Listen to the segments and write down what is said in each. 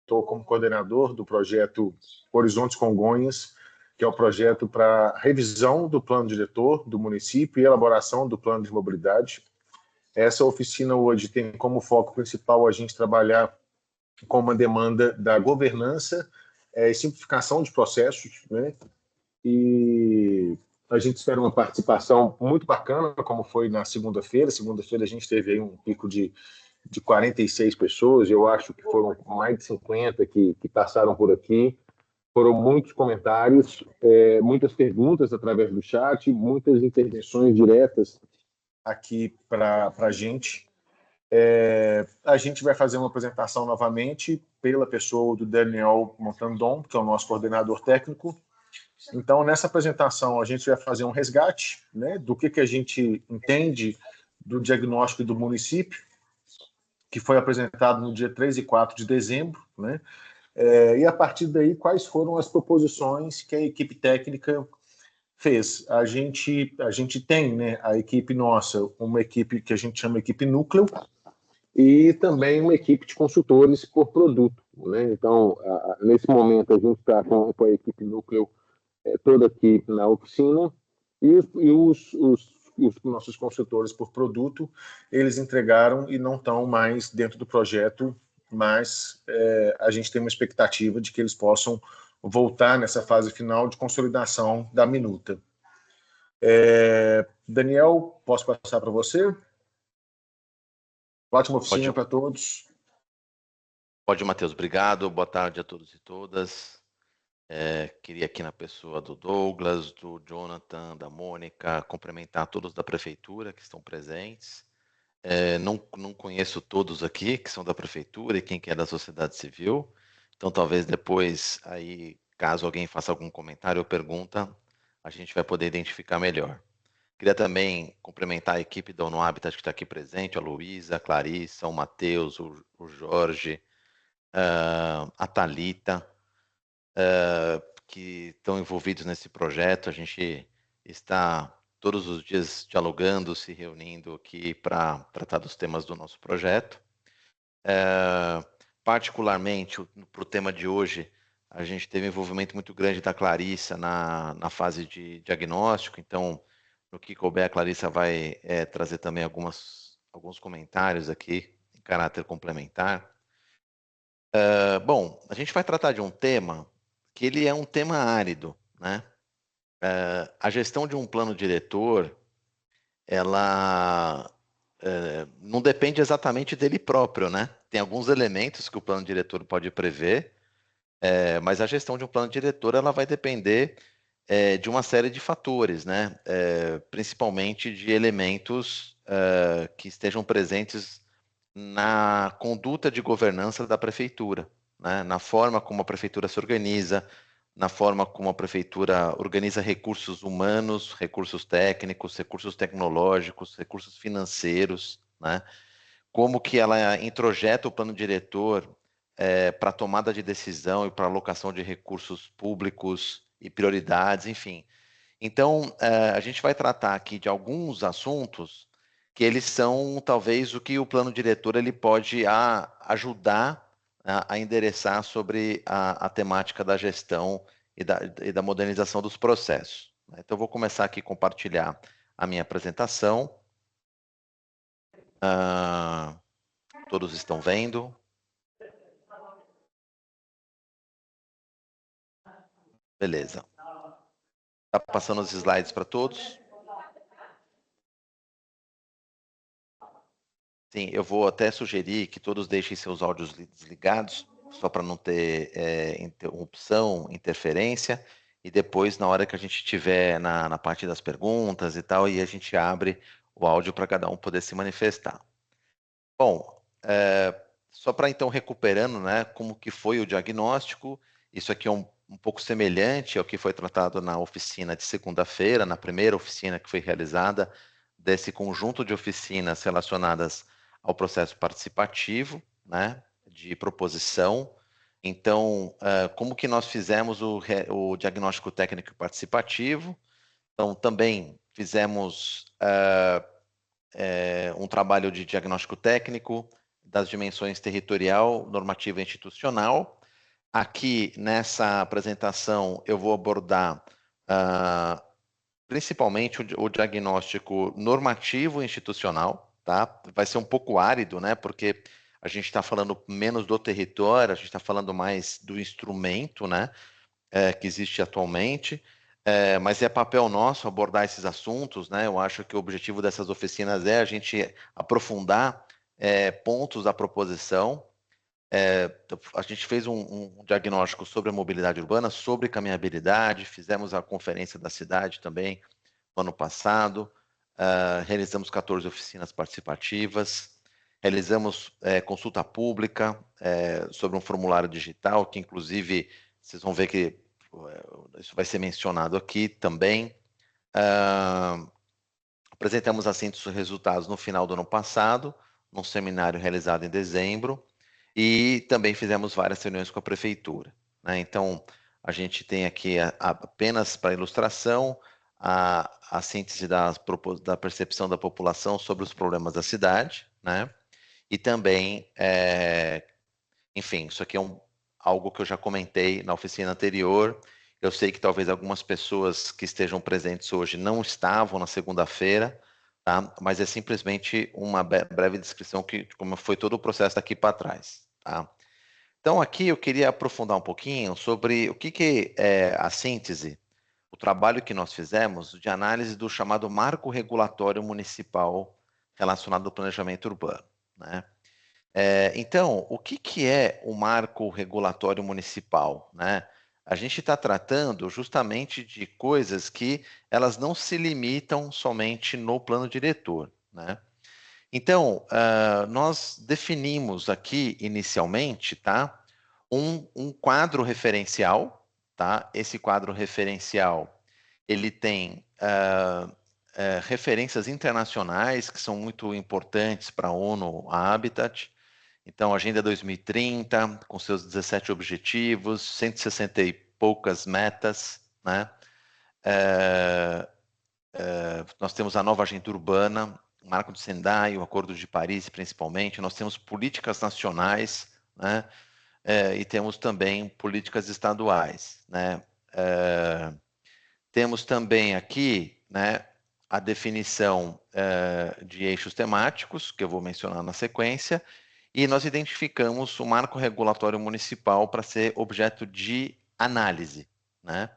estou como coordenador do projeto Horizontes Congonhas, que é o projeto para revisão do plano diretor do município e elaboração do plano de mobilidade. Essa oficina hoje tem como foco principal a gente trabalhar com uma demanda da governança e simplificação de processos, né? E a gente espera uma participação muito bacana, como foi na segunda-feira. Segunda-feira a gente teve aí um pico de 46 pessoas, eu acho que foram mais de 50 que passaram por aqui. Foram muitos comentários, muitas perguntas através do chat, muitas intervenções diretas aqui para a gente. A gente vai fazer uma apresentação novamente pela pessoa do Daniel Montandon, que é o nosso coordenador técnico. Então, nessa apresentação, a gente vai fazer um resgate, né, do que a gente entende do diagnóstico do município, que foi apresentado no dia 3 e 4 de dezembro, né, e a partir daí, quais foram as proposições que a equipe técnica fez. A gente tem, né, a equipe nossa, uma equipe que a gente chama equipe núcleo, e também uma equipe de consultores por produto, né? Então, nesse momento, a gente está com a equipe núcleo toda aqui na oficina, e os nossos consultores por produto, eles entregaram e não estão mais dentro do projeto, mas a gente tem uma expectativa de que eles possam voltar nessa fase final de consolidação da minuta. Daniel, posso passar para você? Ótima oficina para todos. Pode, Matheus. Obrigado. Boa tarde a todos e todas. Queria aqui na pessoa do Douglas, do Jonathan, da Mônica, cumprimentar todos da prefeitura que estão presentes. Não conheço todos aqui que são da prefeitura e quem que é da sociedade civil. Então, talvez depois, aí, caso alguém faça algum comentário ou pergunta, a gente vai poder identificar melhor. Queria também cumprimentar a equipe da ONU Habitat que está aqui presente, a Luísa, a Clarissa, o Matheus, o Jorge, a Thalita, que estão envolvidos nesse projeto. A gente está todos os dias dialogando, se reunindo aqui para tratar dos temas do nosso projeto. Particularmente, para o tema de hoje, a gente teve um envolvimento muito grande da Clarissa na fase de diagnóstico. Então, no que couber, a Clarissa vai trazer também alguns comentários aqui, em caráter complementar. Bom, a gente vai tratar de um tema que ele é um tema árido, né? A gestão de um plano diretor, ela não depende exatamente dele próprio, né? Tem alguns elementos que o plano diretor pode prever, mas a gestão de um plano diretor ela vai depender de uma série de fatores, né? Principalmente de elementos que estejam presentes na conduta de governança da prefeitura, né? Na forma como a prefeitura se organiza, na forma como a prefeitura organiza recursos humanos, recursos técnicos, recursos tecnológicos, recursos financeiros, né? Como que ela introjeta o plano diretor para tomada de decisão e para alocação de recursos públicos e prioridades, enfim. Então, a gente vai tratar aqui de alguns assuntos que eles são, talvez, o que o plano diretor ele pode ajudar a endereçar sobre a temática da gestão e da modernização dos processos. Então, eu vou começar aqui a compartilhar a minha apresentação. Todos estão vendo? Beleza. Está passando os slides para todos? Sim, eu vou até sugerir que todos deixem seus áudios desligados, só para não ter interrupção, interferência, e depois, na hora que a gente estiver na parte das perguntas e tal, e a gente abre o áudio para cada um poder se manifestar. Bom, só para então recuperando, né, como que foi o diagnóstico, isso aqui é um pouco semelhante ao que foi tratado na oficina de segunda-feira, na primeira oficina que foi realizada, desse conjunto de oficinas relacionadas ao processo participativo, né, de proposição. Então, como que nós fizemos o diagnóstico técnico participativo? Então, também fizemos um trabalho de diagnóstico técnico, das dimensões territorial, normativa e institucional. Aqui, nessa apresentação, eu vou abordar principalmente o diagnóstico normativo e institucional, tá? Vai ser um pouco árido, né? Porque a gente está falando menos do território, a gente está falando mais do instrumento, né? Que existe atualmente. Mas é papel nosso abordar esses assuntos, né? Eu acho que o objetivo dessas oficinas é a gente aprofundar pontos da proposição. A gente fez um diagnóstico sobre a mobilidade urbana, sobre caminhabilidade, fizemos a conferência da cidade também no ano passado, realizamos 14 oficinas participativas, realizamos consulta pública sobre um formulário digital, que inclusive vocês vão ver que isso vai ser mencionado aqui também. Apresentamos a síntese dos resultados no final do ano passado, num seminário realizado em dezembro, e também fizemos várias reuniões com a prefeitura, né? Então, a gente tem aqui, apenas para ilustração, a síntese da percepção da população sobre os problemas da cidade, né? E também, enfim, isso aqui é algo que eu já comentei na oficina anterior. Eu sei que talvez algumas pessoas que estejam presentes hoje não estavam na segunda-feira, tá? Mas é simplesmente uma breve descrição de como foi todo o processo daqui para trás, tá? Então, aqui eu queria aprofundar um pouquinho sobre o que é a síntese, o trabalho que nós fizemos de análise do chamado marco regulatório municipal relacionado ao planejamento urbano, né? Então, o que é o marco regulatório municipal, né? A gente está tratando justamente de coisas que elas não se limitam somente no plano diretor, né? Então, nós definimos aqui inicialmente, tá, um quadro referencial, tá? Esse quadro referencial, ele tem referências internacionais que são muito importantes para a ONU Habitat. Então, Agenda 2030, com seus 17 objetivos, 160 e poucas metas, né? Nós temos a nova agenda urbana, o Marco de Sendai, o Acordo de Paris, principalmente. Nós temos políticas nacionais, né? E temos também políticas estaduais, né? Temos também aqui, né, a definição de eixos temáticos, que eu vou mencionar na sequência, e nós identificamos o marco regulatório municipal para ser objeto de análise, né?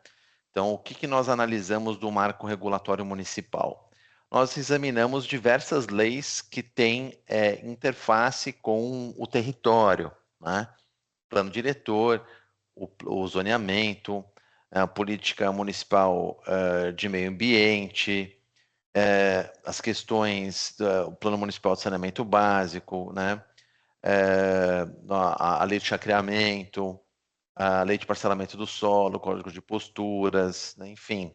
Então, o que nós analisamos do marco regulatório municipal? Nós examinamos diversas leis que têm interface com o território, né? Plano diretor, o zoneamento, a política municipal de meio ambiente, as questões do plano municipal de saneamento básico, né? A lei de chacreamento, a lei de parcelamento do solo, código de posturas, né? Enfim,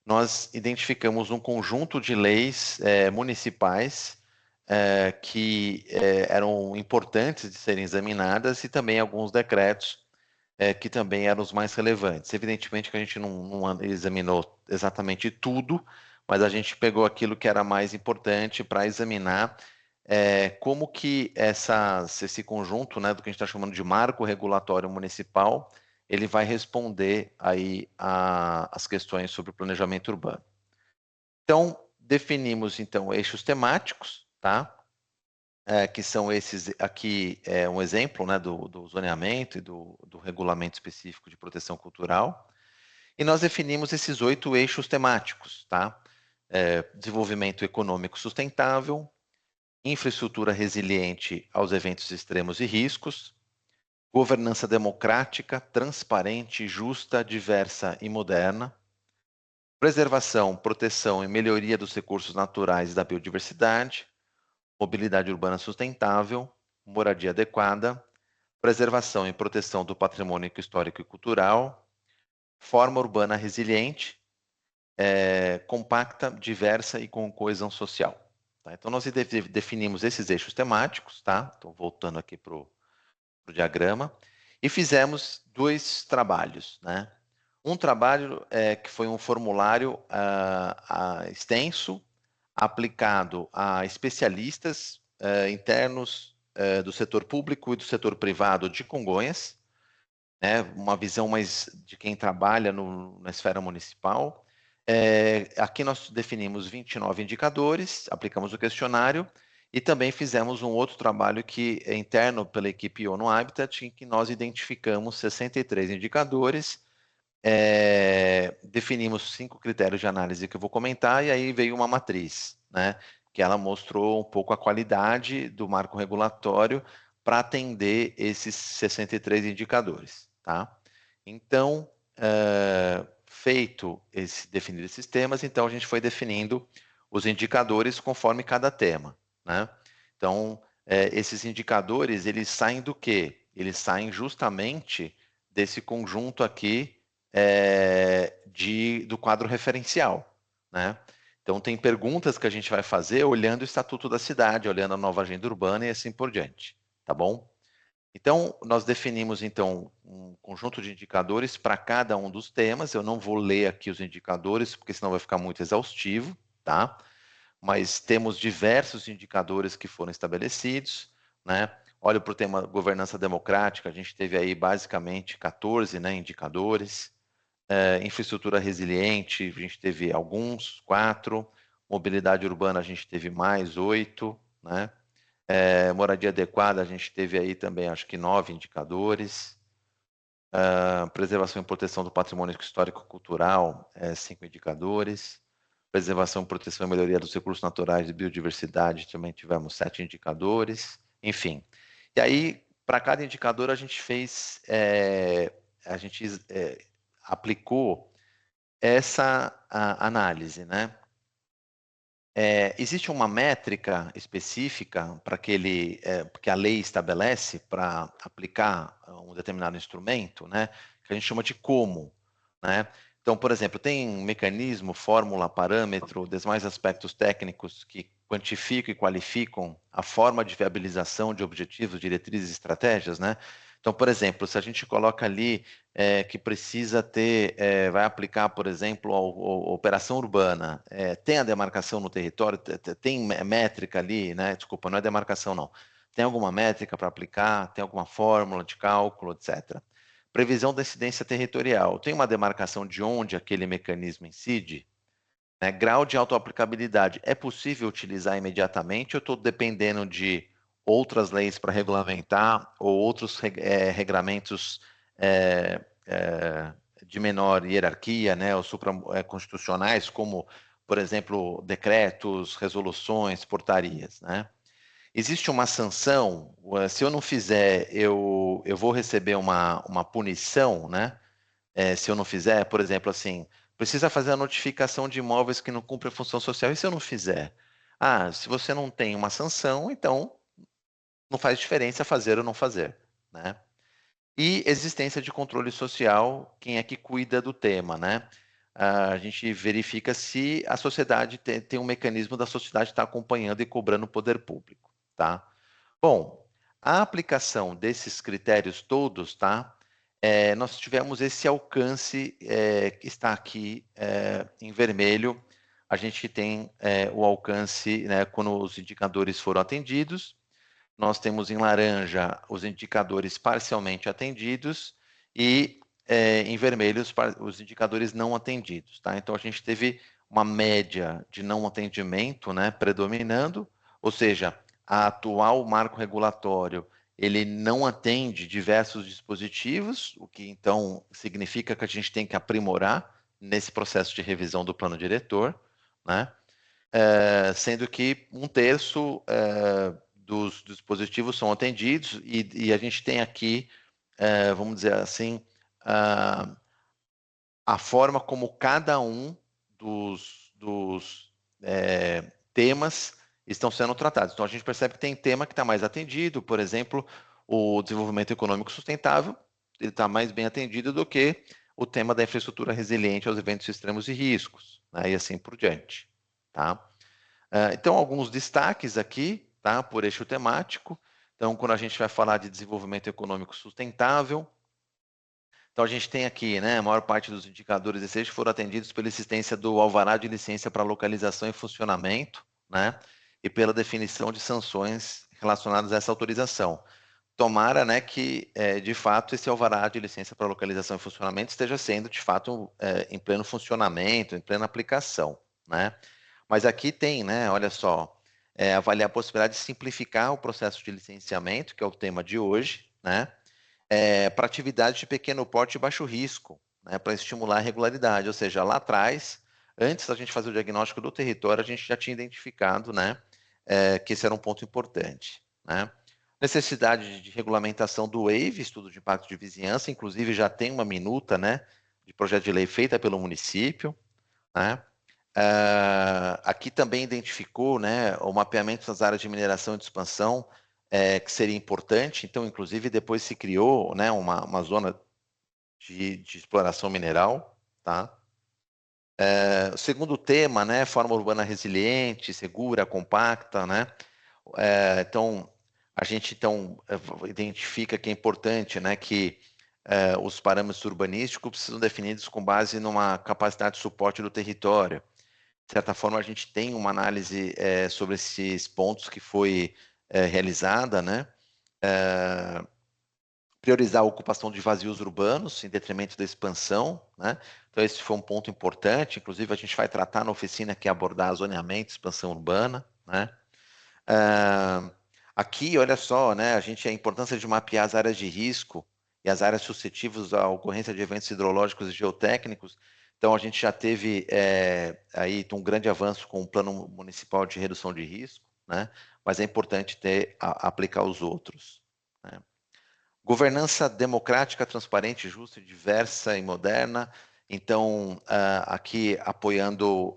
nós identificamos um conjunto de leis municipais que eram importantes de serem examinadas e também alguns decretos que também eram os mais relevantes. Evidentemente que a gente não examinou exatamente tudo, mas a gente pegou aquilo que era mais importante para examinar como que esse conjunto, né, do que a gente está chamando de marco regulatório municipal, ele vai responder aí as questões sobre o planejamento urbano. Então, definimos então eixos temáticos, tá? Que são esses aqui, um exemplo, né, do zoneamento e do regulamento específico de proteção cultural. E nós definimos esses 8 eixos temáticos, tá? Desenvolvimento econômico sustentável, infraestrutura resiliente aos eventos extremos e riscos, governança democrática, transparente, justa, diversa e moderna, preservação, proteção e melhoria dos recursos naturais e da biodiversidade, mobilidade urbana sustentável, moradia adequada, preservação e proteção do patrimônio histórico e cultural, forma urbana resiliente, compacta, diversa e com coesão social. Tá? Então, nós definimos esses eixos temáticos, tá? Estou voltando aqui para o diagrama, e fizemos 2 trabalhos, né? Um trabalho que foi um formulário extenso, aplicado a especialistas internos do setor público e do setor privado de Congonhas, né, uma visão mais de quem trabalha na esfera municipal. Aqui nós definimos 29 indicadores, aplicamos o questionário e também fizemos um outro trabalho que é interno pela equipe ONU Habitat, em que nós identificamos 63 indicadores, definimos 5 critérios de análise que eu vou comentar, e aí veio uma matriz, né, que ela mostrou um pouco a qualidade do marco regulatório para atender esses 63 indicadores. Tá? Então, feito definir esses temas, então a gente foi definindo os indicadores conforme cada tema. Né? Então, esses indicadores, eles saem do quê? Eles saem justamente desse conjunto aqui do quadro referencial. Né? Então, tem perguntas que a gente vai fazer olhando o Estatuto da Cidade, olhando a nova agenda urbana e assim por diante. Tá bom? Então, nós definimos, então, um conjunto de indicadores para cada um dos temas. Eu não vou ler aqui os indicadores, porque senão vai ficar muito exaustivo, tá? Mas temos diversos indicadores que foram estabelecidos, né? Olho para o tema governança democrática, a gente teve aí basicamente 14, né, indicadores. Infraestrutura resiliente, a gente teve alguns, 4. Mobilidade urbana, a gente teve mais 8, né? Moradia adequada, a gente teve aí também, acho que 9 indicadores. Preservação e proteção do patrimônio histórico-cultural, 5 indicadores. Preservação, proteção e melhoria dos recursos naturais e biodiversidade, também tivemos 7 indicadores. Enfim. E aí, para cada indicador, a gente fez, aplicou essa análise, né? Existe uma métrica específica para que a lei estabelece para aplicar um determinado instrumento, né, que a gente chama de como, né? Então, por exemplo, tem um mecanismo, fórmula, parâmetro, demais aspectos técnicos que quantificam e qualificam a forma de viabilização de objetivos, diretrizes e estratégias, né? Então, por exemplo, se a gente coloca ali que precisa ter, vai aplicar, por exemplo, a operação urbana, tem a demarcação no território, tem métrica ali, né? Desculpa, não é demarcação, não. Tem alguma métrica para aplicar, tem alguma fórmula de cálculo, etc. Previsão da incidência territorial, tem uma demarcação de onde aquele mecanismo incide? Né? Grau de autoaplicabilidade, é possível utilizar imediatamente ou estou dependendo de outras leis para regulamentar ou outros regramentos de menor hierarquia, né, ou supraconstitucionais, como, por exemplo, decretos, resoluções, portarias, né? Existe uma sanção, se eu não fizer, eu vou receber uma punição, né? Se eu não fizer, por exemplo, assim, precisa fazer a notificação de imóveis que não cumprem a função social, e se eu não fizer? Se você não tem uma sanção, então não faz diferença fazer ou não fazer, né? E existência de controle social, quem é que cuida do tema, né? A gente verifica se a sociedade tem um mecanismo da sociedade estar acompanhando e cobrando o poder público, tá? Bom, a aplicação desses critérios todos, tá? Nós tivemos esse alcance que está aqui em vermelho. A gente tem o alcance, né, quando os indicadores foram atendidos. Nós temos em laranja os indicadores parcialmente atendidos e em vermelho os indicadores não atendidos. Tá? Então, a gente teve uma média de não atendimento, né, predominando, ou seja, a atual marco regulatório ele não atende diversos dispositivos, o que então significa que a gente tem que aprimorar nesse processo de revisão do plano diretor, né? Sendo que 1/3 dos dispositivos são atendidos e a gente tem aqui, vamos dizer assim, a forma como cada um dos temas estão sendo tratados. Então, a gente percebe que tem tema que está mais atendido, por exemplo, o desenvolvimento econômico sustentável, ele está mais bem atendido do que o tema da infraestrutura resiliente aos eventos extremos e riscos, né, e assim por diante. Tá? Então, alguns destaques aqui, tá, por eixo temático. Então, quando a gente vai falar de desenvolvimento econômico sustentável, então a gente tem aqui, né, a maior parte dos indicadores desse eixo foram atendidos pela existência do alvará de licença para localização e funcionamento, né, e pela definição de sanções relacionadas a essa autorização. Tomara, né, que, de fato, esse alvará de licença para localização e funcionamento esteja sendo, de fato, em pleno funcionamento, em plena aplicação, né? Mas aqui tem, né, olha só, avaliar a possibilidade de simplificar o processo de licenciamento, que é o tema de hoje, né, para atividades de pequeno porte e baixo risco, né, para estimular a regularidade, ou seja, lá atrás, antes da gente fazer o diagnóstico do território, a gente já tinha identificado, né, que esse era um ponto importante, né? Necessidade de regulamentação do WAVE, estudo de impacto de vizinhança, inclusive já tem uma minuta, né, de projeto de lei feita pelo município, né? Aqui também identificou, né, o mapeamento das áreas de mineração e de expansão, que seria importante, então, inclusive, depois se criou, né, uma zona de exploração mineral, tá? O segundo tema, né, forma urbana resiliente, segura, compacta, né? Então, a gente identifica que é importante, né, que os parâmetros urbanísticos precisam definidos com base numa capacidade de suporte do território. De certa forma, a gente tem uma análise sobre esses pontos que foi realizada, né? Priorizar a ocupação de vazios urbanos em detrimento da expansão, né? Então, esse foi um ponto importante. Inclusive, a gente vai tratar na oficina que é abordar zoneamento, expansão urbana, né? Aqui, olha só, né? A importância de mapear as áreas de risco e as áreas suscetíveis à ocorrência de eventos hidrológicos e geotécnicos. Então, a gente já teve aí um grande avanço com o Plano Municipal de Redução de Risco, né? Mas é importante aplicar os outros, né? Governança democrática, transparente, justa, diversa e moderna. Então, aqui apoiando,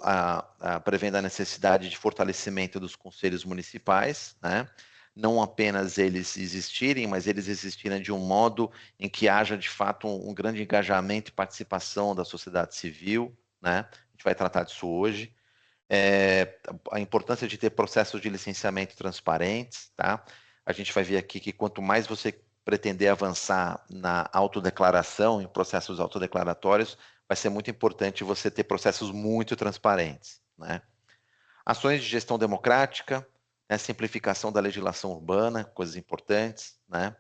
prevendo a necessidade de fortalecimento dos conselhos municipais, né? Não apenas eles existirem, mas eles existirem de um modo em que haja, de fato, um grande engajamento e participação da sociedade civil, né? A gente vai tratar disso hoje. A importância de ter processos de licenciamento transparentes, tá? A gente vai ver aqui que quanto mais você pretender avançar na autodeclaração, em processos autodeclaratórios, vai ser muito importante você ter processos muito transparentes, né? Ações de gestão democrática, né? Simplificação da legislação urbana, coisas importantes, né?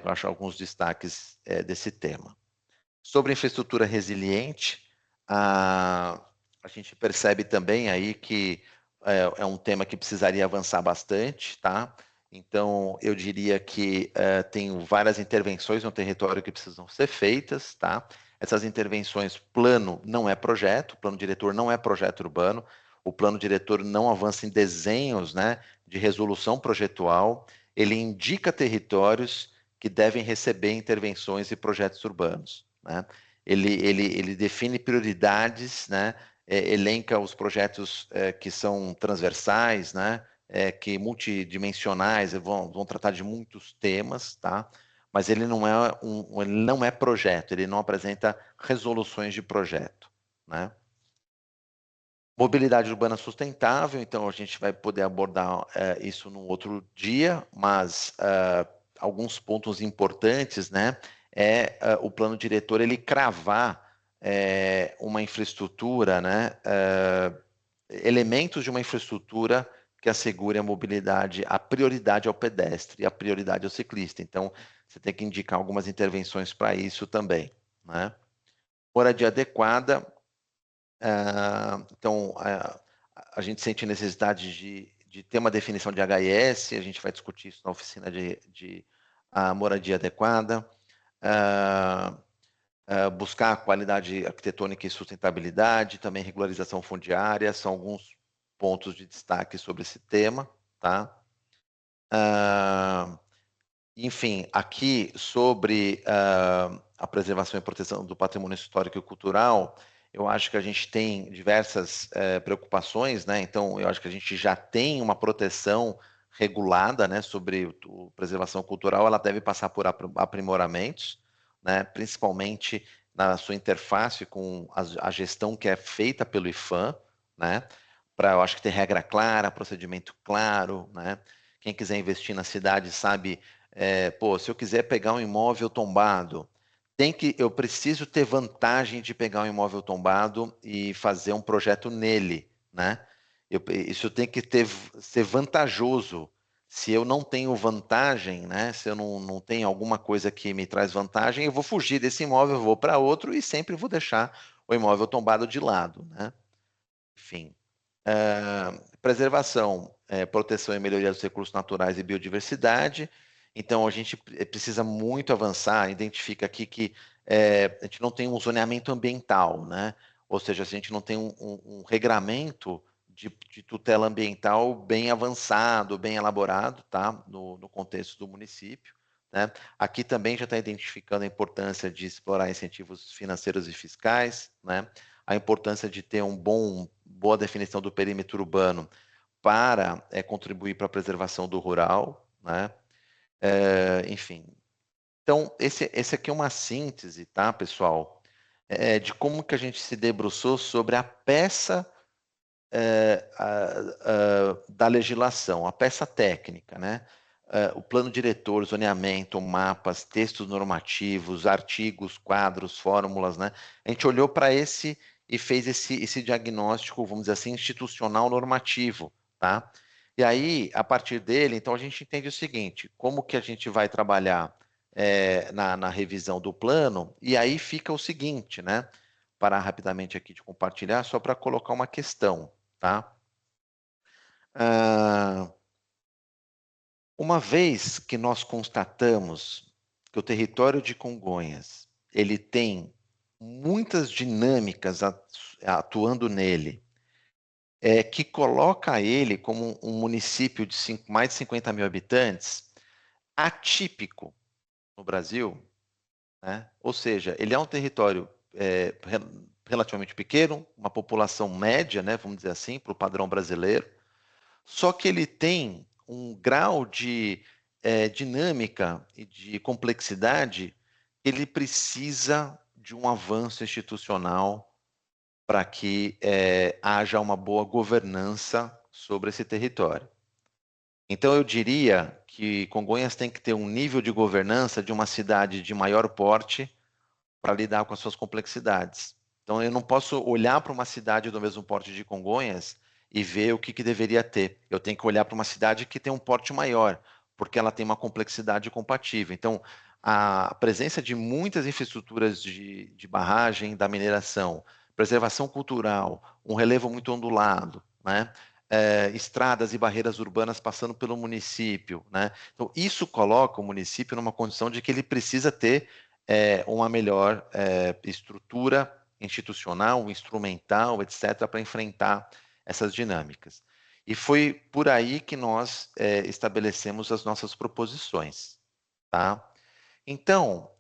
Eu acho alguns destaques desse tema. Sobre infraestrutura resiliente, a gente percebe também aí que é um tema que precisaria avançar bastante, tá? Então, eu diria que tem várias intervenções no território que precisam ser feitas, tá? Essas intervenções, plano não é projeto, plano diretor não é projeto urbano, o plano diretor não avança em desenhos, né, de resolução projetual, ele indica territórios que devem receber intervenções e projetos urbanos, né? Ele define prioridades, né? Elenca os projetos que são transversais, né? Que multidimensionais, vão tratar de muitos temas, tá? Mas ele não é projeto, ele não apresenta resoluções de projeto, né? Mobilidade urbana sustentável, então a gente vai poder abordar isso num outro dia, mas alguns pontos importantes, né? O plano diretor ele cravar uma infraestrutura, né? Elementos de uma infraestrutura que assegure a mobilidade, a prioridade ao pedestre e a prioridade ao ciclista. Então, você tem que indicar algumas intervenções para isso também, né? Moradia adequada. Então, a gente sente necessidade de ter uma definição de HIS, a gente vai discutir isso na oficina de moradia adequada. Buscar a qualidade arquitetônica e sustentabilidade, também regularização fundiária, são alguns pontos de destaque sobre esse tema, tá? Enfim, aqui sobre a preservação e proteção do patrimônio histórico e cultural, eu acho que a gente tem diversas preocupações, né? Então, eu acho que a gente já tem uma proteção regulada, né, sobre preservação cultural, ela deve passar por aprimoramentos, né, principalmente na sua interface com a gestão que é feita pelo IPHAN, né, para, eu acho que ter regra clara, procedimento claro, né, quem quiser investir na cidade sabe, se eu quiser pegar um imóvel tombado, eu preciso ter vantagem de pegar um imóvel tombado e fazer um projeto nele, né? Isso tem que ser vantajoso. Se eu não tenho vantagem, né, se eu não tenho alguma coisa que me traz vantagem, eu vou fugir desse imóvel, eu vou para outro e sempre vou deixar o imóvel tombado de lado, né? Enfim, preservação, proteção e melhoria dos recursos naturais e biodiversidade. Então, a gente precisa muito avançar, identifica aqui que a gente não tem um zoneamento ambiental, né? Ou seja, a gente não tem um regramento de tutela ambiental bem avançado, bem elaborado, tá? No contexto do município, né? Aqui também já está identificando a importância de explorar incentivos financeiros e fiscais, né? A importância de ter boa definição do perímetro urbano para contribuir para a preservação do rural, né? Enfim. Então, esse aqui é uma síntese, tá, pessoal, de como que a gente se debruçou sobre a peça da legislação, a peça técnica, né? O plano diretor, zoneamento, mapas, textos normativos, artigos, quadros, fórmulas, né? A gente olhou para esse e fez esse diagnóstico, vamos dizer assim, institucional normativo, tá? E aí, a partir dele, então a gente entende o seguinte: como que a gente vai trabalhar na revisão do plano? E aí fica o seguinte, né? Parar rapidamente aqui de compartilhar, só para colocar uma questão, tá? Uma vez que nós constatamos que o território de Congonhas ele tem muitas dinâmicas atuando nele, que coloca ele como um município de mais de 50 mil habitantes, atípico no Brasil, né? Ou seja, ele é um território relativamente pequeno, uma população média, né, vamos dizer assim, para o padrão brasileiro, só que ele tem um grau de dinâmica e de complexidade, ele precisa de um avanço institucional para que haja uma boa governança sobre esse território. Então, eu diria que Congonhas tem que ter um nível de governança de uma cidade de maior porte para lidar com as suas complexidades. Então, eu não posso olhar para uma cidade do mesmo porte de Congonhas e ver o que deveria ter. Eu tenho que olhar para uma cidade que tem um porte maior, porque ela tem uma complexidade compatível. Então, a presença de muitas infraestruturas de barragem, da mineração, preservação cultural, um relevo muito ondulado, né? Estradas e barreiras urbanas passando pelo município, né? Então, isso coloca o município numa condição de que ele precisa ter uma melhor estrutura institucional, instrumental, etc., para enfrentar essas dinâmicas. E foi por aí que nós estabelecemos as nossas proposições. Tá? Então,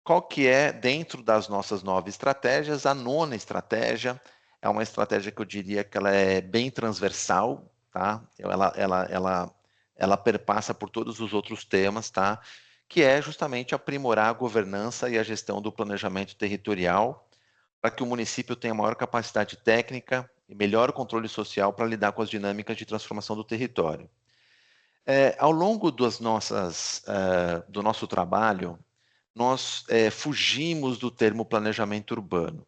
qual que é, dentro das nossas 9 estratégias, a 9ª estratégia? É uma estratégia que eu diria que ela é bem transversal, tá? Ela perpassa por todos os outros temas, tá? Que é justamente aprimorar a governança e a gestão do planejamento territorial para que o município tenha maior capacidade técnica e melhor controle social para lidar com as dinâmicas de transformação do território. Ao longo do nosso trabalho, nós fugimos do termo planejamento urbano.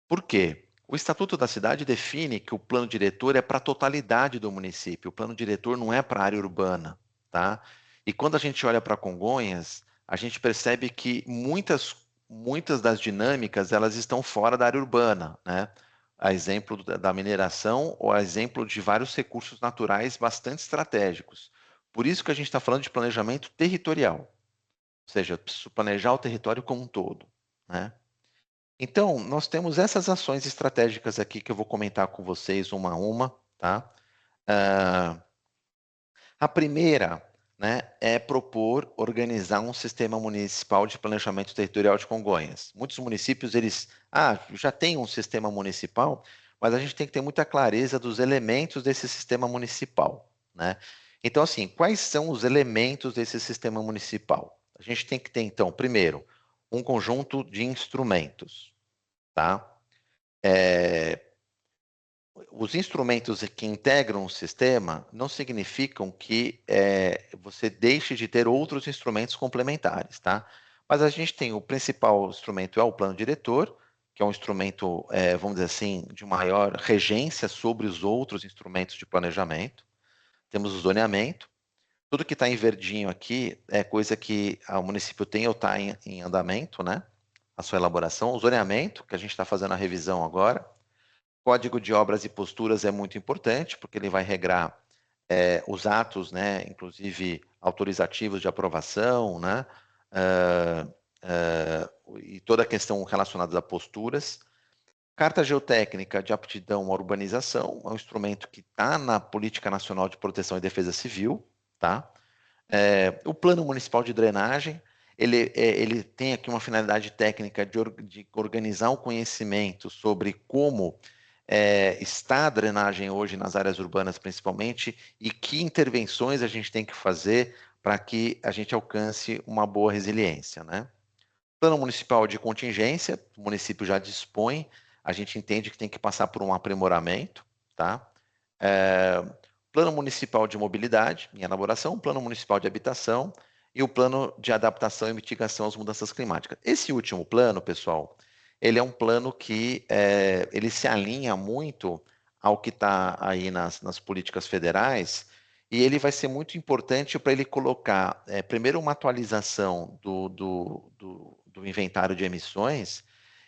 Por quê? O Estatuto da Cidade define que o plano diretor é para a totalidade do município, o plano diretor não é para a área urbana, tá? E quando a gente olha para Congonhas, a gente percebe que muitas das dinâmicas elas estão fora da área urbana, né? A exemplo da mineração ou a exemplo de vários recursos naturais bastante estratégicos. Por isso que a gente está falando de planejamento territorial, ou seja, preciso planejar o território como um todo, né? Então, nós temos essas ações estratégicas aqui que eu vou comentar com vocês uma a uma, tá? A primeira, né, é propor organizar um sistema municipal de planejamento territorial de Congonhas. Muitos municípios, eles, já tem um sistema municipal, mas a gente tem que ter muita clareza dos elementos desse sistema municipal, né? Então, assim, quais são os elementos desse sistema municipal? A gente tem que ter, então, primeiro, um conjunto de instrumentos, tá? Os instrumentos que integram o sistema não significam que você deixe de ter outros instrumentos complementares, tá? Mas a gente tem o principal instrumento é o plano diretor, que é um instrumento, vamos dizer assim, de maior regência sobre os outros instrumentos de planejamento. temos o zoneamento. Tudo que está em verdinho aqui é coisa que o município tem ou está em andamento, né? A sua elaboração. O zoneamento, que a gente está fazendo a revisão agora. Código de obras e posturas é muito importante, porque ele vai regrar os atos, né? Inclusive autorizativos de aprovação, né? E toda a questão relacionada a posturas. Carta geotécnica de aptidão à urbanização é um instrumento que está na Política Nacional de Proteção e Defesa Civil, tá? O Plano Municipal de Drenagem, ele tem aqui uma finalidade técnica de organizar o conhecimento sobre como está a drenagem hoje nas áreas urbanas, principalmente, e que intervenções a gente tem que fazer para que a gente alcance uma boa resiliência, né? Plano Municipal de Contingência, o município já dispõe, a gente entende que tem que passar por um aprimoramento, tá? Plano Municipal de Mobilidade, em elaboração, Plano Municipal de Habitação e o Plano de Adaptação e Mitigação às Mudanças Climáticas. Esse último plano, pessoal, ele é um plano que ele se alinha muito ao que está aí nas políticas federais e ele vai ser muito importante para ele colocar, primeiro, uma atualização do inventário de emissões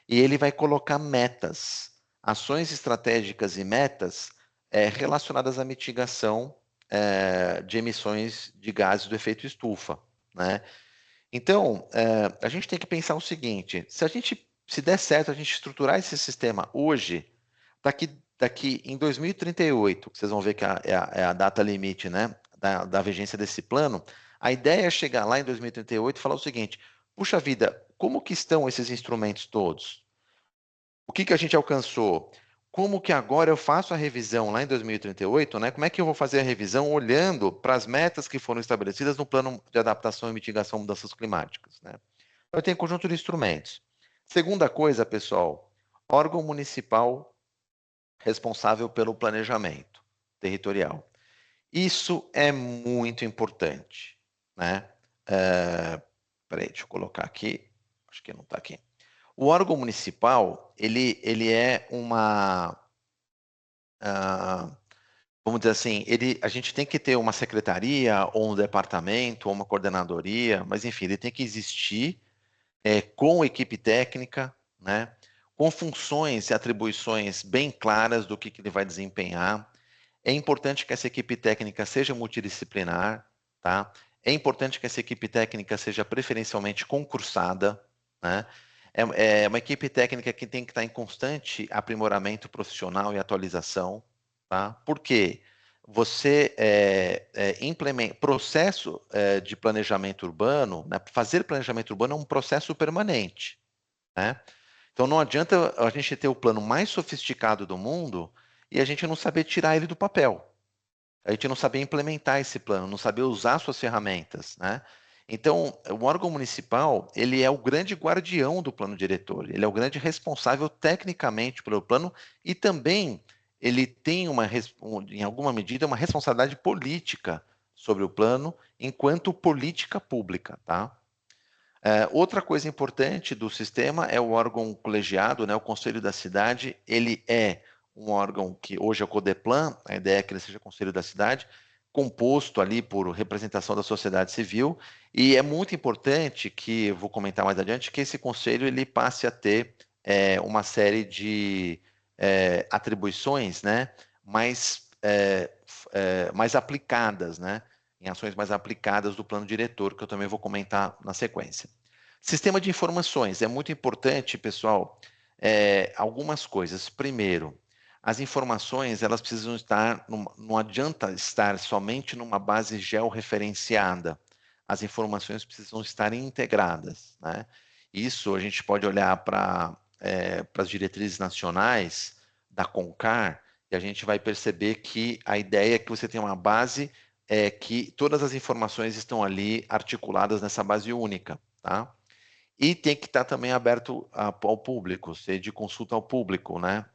e ele vai colocar metas, ações estratégicas e metas relacionadas à mitigação de emissões de gases do efeito estufa, né? Então, a gente tem que pensar o seguinte: se der certo a gente estruturar esse sistema hoje, daqui em 2038, que vocês vão ver que é a data limite, né, da vigência desse plano, a ideia é chegar lá em 2038 e falar o seguinte: puxa vida, como que estão esses instrumentos todos? O que a gente alcançou? Como que agora eu faço a revisão lá em 2038, né? Como é que eu vou fazer a revisão olhando para as metas que foram estabelecidas no Plano de Adaptação e Mitigação a Mudanças Climáticas, né? Eu tenho um conjunto de instrumentos. Segunda coisa, pessoal, órgão municipal responsável pelo planejamento territorial. Isso é muito importante, né? Peraí, deixa eu colocar aqui. Acho que não está aqui. O órgão municipal, ele é uma, vamos dizer assim, a gente tem que ter uma secretaria, ou um departamento, ou uma coordenadoria, mas enfim, ele tem que existir com equipe técnica, né, com funções e atribuições bem claras do que ele vai desempenhar. É importante que essa equipe técnica seja multidisciplinar, tá? É importante que essa equipe técnica seja preferencialmente concursada, né? É uma equipe técnica que tem que estar em constante aprimoramento profissional e atualização, tá? Por quê? Você implementa processo de planejamento urbano, né? Fazer planejamento urbano é um processo permanente, né? Então não adianta a gente ter o plano mais sofisticado do mundo e a gente não saber tirar ele do papel. A gente não saber implementar esse plano, não saber usar suas ferramentas, né? Então, o órgão municipal, ele é o grande guardião do plano diretor, ele é o grande responsável tecnicamente pelo plano e também ele tem em alguma medida, uma responsabilidade política sobre o plano enquanto política pública, tá? Outra coisa importante do sistema é o órgão colegiado, né? O Conselho da Cidade, ele é um órgão que hoje é o CODEPLAN, a ideia é que ele seja Conselho da Cidade, composto ali por representação da sociedade civil, e é muito importante que, vou comentar mais adiante, que esse conselho ele passe a ter uma série de atribuições, né, mais aplicadas, né, em ações mais aplicadas do plano diretor, que eu também vou comentar na sequência. Sistema de informações, é muito importante, pessoal, algumas coisas. Primeiro, as informações, elas precisam estar, não adianta estar somente numa base georreferenciada. As informações precisam estar integradas, né? Isso a gente pode olhar para as diretrizes nacionais da CONCAR e a gente vai perceber que a ideia é que você tem uma base que todas as informações estão ali articuladas nessa base única, tá? E tem que estar também aberto ao público, ser de consulta ao público, né?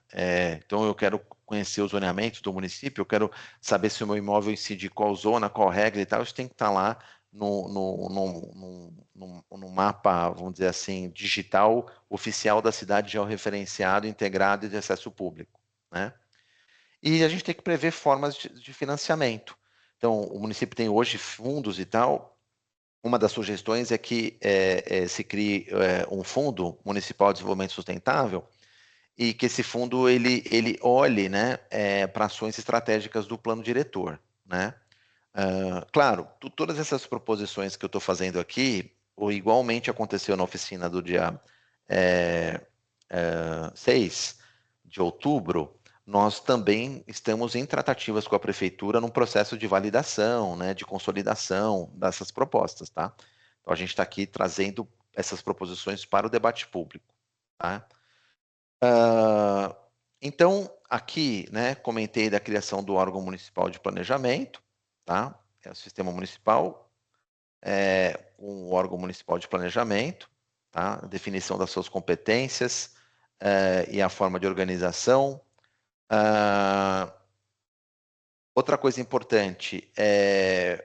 Então eu quero conhecer os zoneamentos do município, eu quero saber se o meu imóvel incide qual zona, qual regra e tal, isso tem que estar lá no mapa, vamos dizer assim, digital oficial da cidade, georreferenciado, integrado e de acesso público, né? E a gente tem que prever formas de financiamento. Então, o município tem hoje fundos e tal. Uma das sugestões é que se crie um fundo municipal de desenvolvimento sustentável e que esse fundo ele olhe, né, para ações estratégicas do plano diretor, né? Claro, todas essas proposições que eu estou fazendo aqui, ou igualmente aconteceu na oficina do dia 6 de outubro, nós também estamos em tratativas com a prefeitura num processo de validação, né, de consolidação dessas propostas, tá? Então a gente está aqui trazendo essas proposições para o debate público, tá? Então, aqui, né, comentei da criação do órgão municipal de planejamento, tá? É o sistema municipal, com o órgão municipal de planejamento, tá? A definição das suas competências e a forma de organização. Outra coisa importante é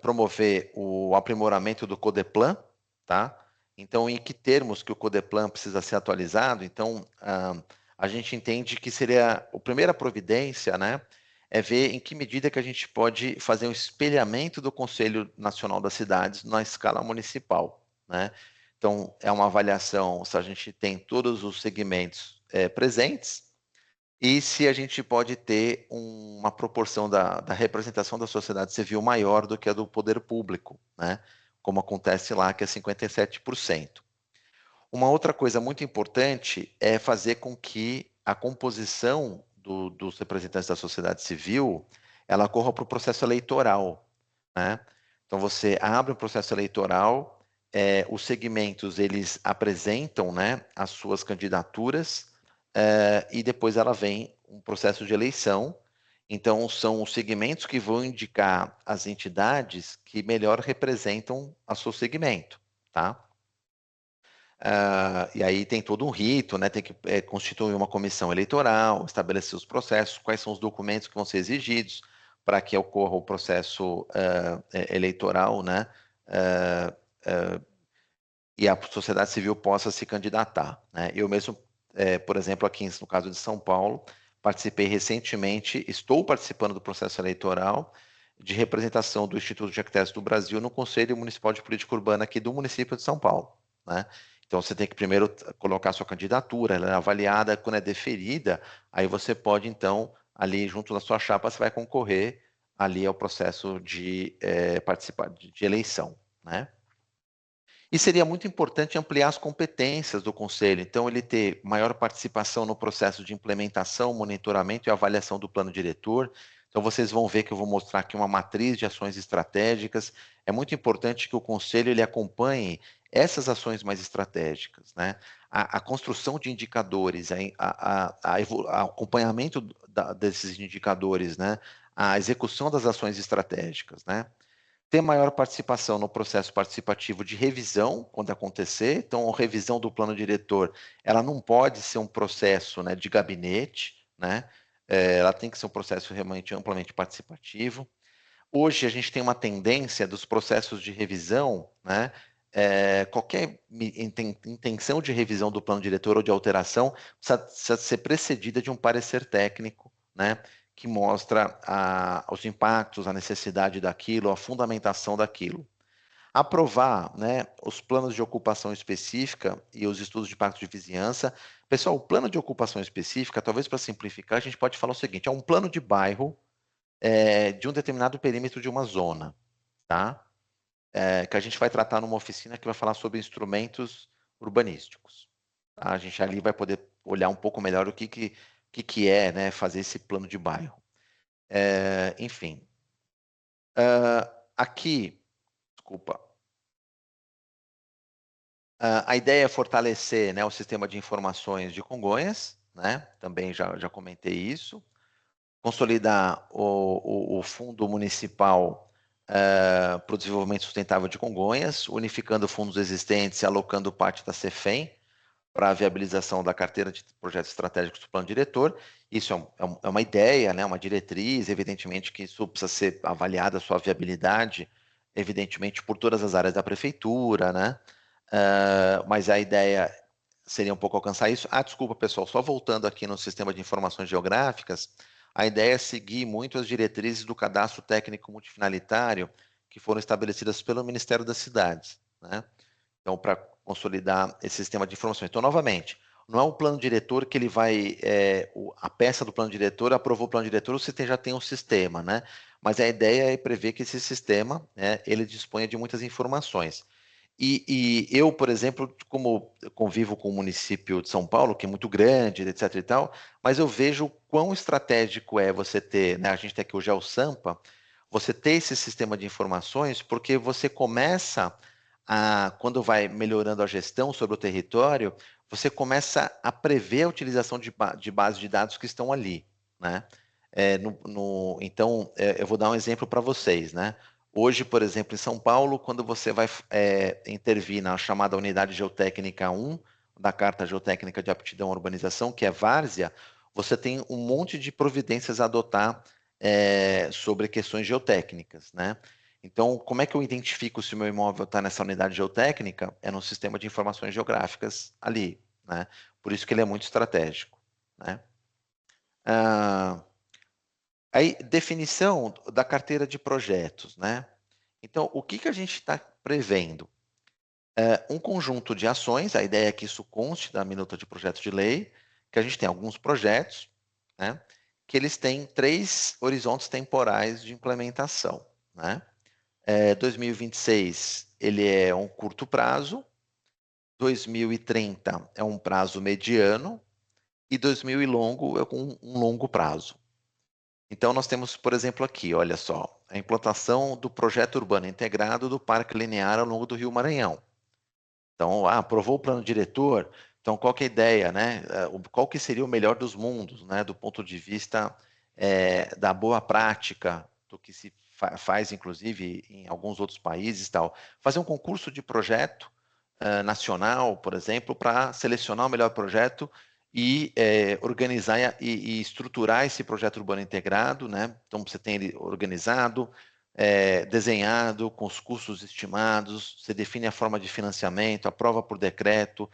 promover o aprimoramento do Codeplan, tá? Então, em que termos que o Codeplan precisa ser atualizado? Então, a gente entende que seria a primeira providência, né? É ver em que medida que a gente pode fazer um espelhamento do Conselho Nacional das Cidades na escala municipal, né? Então, é uma avaliação se a gente tem todos os segmentos presentes e se a gente pode ter uma proporção da representação da sociedade civil maior do que a do poder público, né? Como acontece lá, que é 57%. Uma outra coisa muito importante é fazer com que a composição dos representantes da sociedade civil ela corra para o processo eleitoral, né? Então você abre um processo eleitoral, os segmentos eles apresentam, né, as suas candidaturas e depois ela vem um processo de eleição. Então são os segmentos que vão indicar as entidades que melhor representam o seu segmento, tá? E aí tem todo um rito, né? Tem que constituir uma comissão eleitoral, estabelecer os processos, quais são os documentos que vão ser exigidos para que ocorra o processo eleitoral, né? E a sociedade civil possa se candidatar, né? Eu mesmo, por exemplo, aqui no caso de São Paulo, participei recentemente, estou participando do processo eleitoral de representação do Instituto de Arquitetos do Brasil no Conselho Municipal de Política Urbana aqui do município de São Paulo, né? Então você tem que primeiro colocar sua candidatura, ela é avaliada, quando é deferida, aí você pode então ali junto da sua chapa você vai concorrer ali ao processo de participar de eleição, né? E seria muito importante ampliar as competências do Conselho, então ele ter maior participação no processo de implementação, monitoramento e avaliação do plano diretor. Então vocês vão ver que eu vou mostrar aqui uma matriz de ações estratégicas. É muito importante que o Conselho ele acompanhe essas ações mais estratégicas, né? A construção de indicadores, acompanhamento desses indicadores, né? A execução das ações estratégicas, né? Ter maior participação no processo participativo de revisão, quando acontecer. Então, a revisão do plano diretor, ela não pode ser um processo, né, de gabinete, né? Ela tem que ser um processo realmente amplamente participativo. Hoje, a gente tem uma tendência dos processos de revisão, né? Qualquer intenção de revisão do plano diretor ou de alteração precisa ser precedida de um parecer técnico, né? Que mostra os impactos, a necessidade daquilo, a fundamentação daquilo. Aprovar, né, os planos de ocupação específica e os estudos de impacto de vizinhança. Pessoal, o plano de ocupação específica, talvez para simplificar, a gente pode falar o seguinte: é um plano de bairro de um determinado perímetro de uma zona, tá? Que a gente vai tratar numa oficina que vai falar sobre instrumentos urbanísticos. Tá? A gente ali vai poder olhar um pouco melhor o que é, né, fazer esse plano de bairro. Enfim. Aqui, desculpa. A ideia é fortalecer, né, o sistema de informações de Congonhas, né? Também já comentei isso. Consolidar o Fundo Municipal para o Desenvolvimento Sustentável de Congonhas, unificando fundos existentes e alocando parte da CEFEM para a viabilização da carteira de projetos estratégicos do plano diretor. Isso é uma ideia, né, uma diretriz, evidentemente que isso precisa ser avaliada, a sua viabilidade, evidentemente por todas as áreas da prefeitura, né? Mas a ideia seria um pouco alcançar isso. Desculpa, pessoal, só voltando aqui no sistema de informações geográficas, a ideia é seguir muito as diretrizes do cadastro técnico multifinalitário que foram estabelecidas pelo Ministério das Cidades, né? Então, para consolidar esse sistema de informações. Então, novamente, não é um plano diretor que ele vai, a peça do plano diretor, aprovou o plano diretor, você já tem um sistema, né? Mas a ideia é prever que esse sistema, né, ele disponha de muitas informações. E eu, por exemplo, como eu convivo com o município de São Paulo, que é muito grande, etc e tal, mas eu vejo quão estratégico é você ter, né, a gente tem aqui o GeoSampa, você ter esse sistema de informações, porque você começa quando vai melhorando a gestão sobre o território, você começa a prever a utilização de bases de dados que estão ali, né? Então, eu vou dar um exemplo para vocês, né? Hoje, por exemplo, em São Paulo, quando você vai intervir na chamada Unidade Geotécnica 1 da Carta Geotécnica de Aptidão à Urbanização, que é Várzea, você tem um monte de providências a adotar sobre questões geotécnicas, né? Então, como é que eu identifico se o meu imóvel está nessa unidade geotécnica? É no sistema de informações geográficas ali, né? Por isso que ele é muito estratégico, né? Aí, definição da carteira de projetos, né? Então, o que a gente está prevendo? Um conjunto de ações, a ideia é que isso conste da minuta de projeto de lei, que a gente tem alguns projetos, né? Que eles têm 3 horizontes temporais de implementação, né? 2026, ele é um curto prazo, 2030 é um prazo mediano e 2000 e longo é um longo prazo. Então, nós temos, por exemplo, aqui, olha só, a implantação do projeto urbano integrado do Parque Linear ao longo do Rio Maranhão. Então, aprovou o plano diretor, então qual que é a ideia, né? Qual que seria o melhor dos mundos, né? Do ponto de vista da boa prática, do que se faz, inclusive, em alguns outros países, tal. Fazer um concurso de projeto nacional, por exemplo, para selecionar o melhor projeto e organizar e estruturar esse projeto urbano integrado, né? Então, você tem ele organizado, desenhado, com os custos estimados, você define a forma de financiamento, aprova por decreto,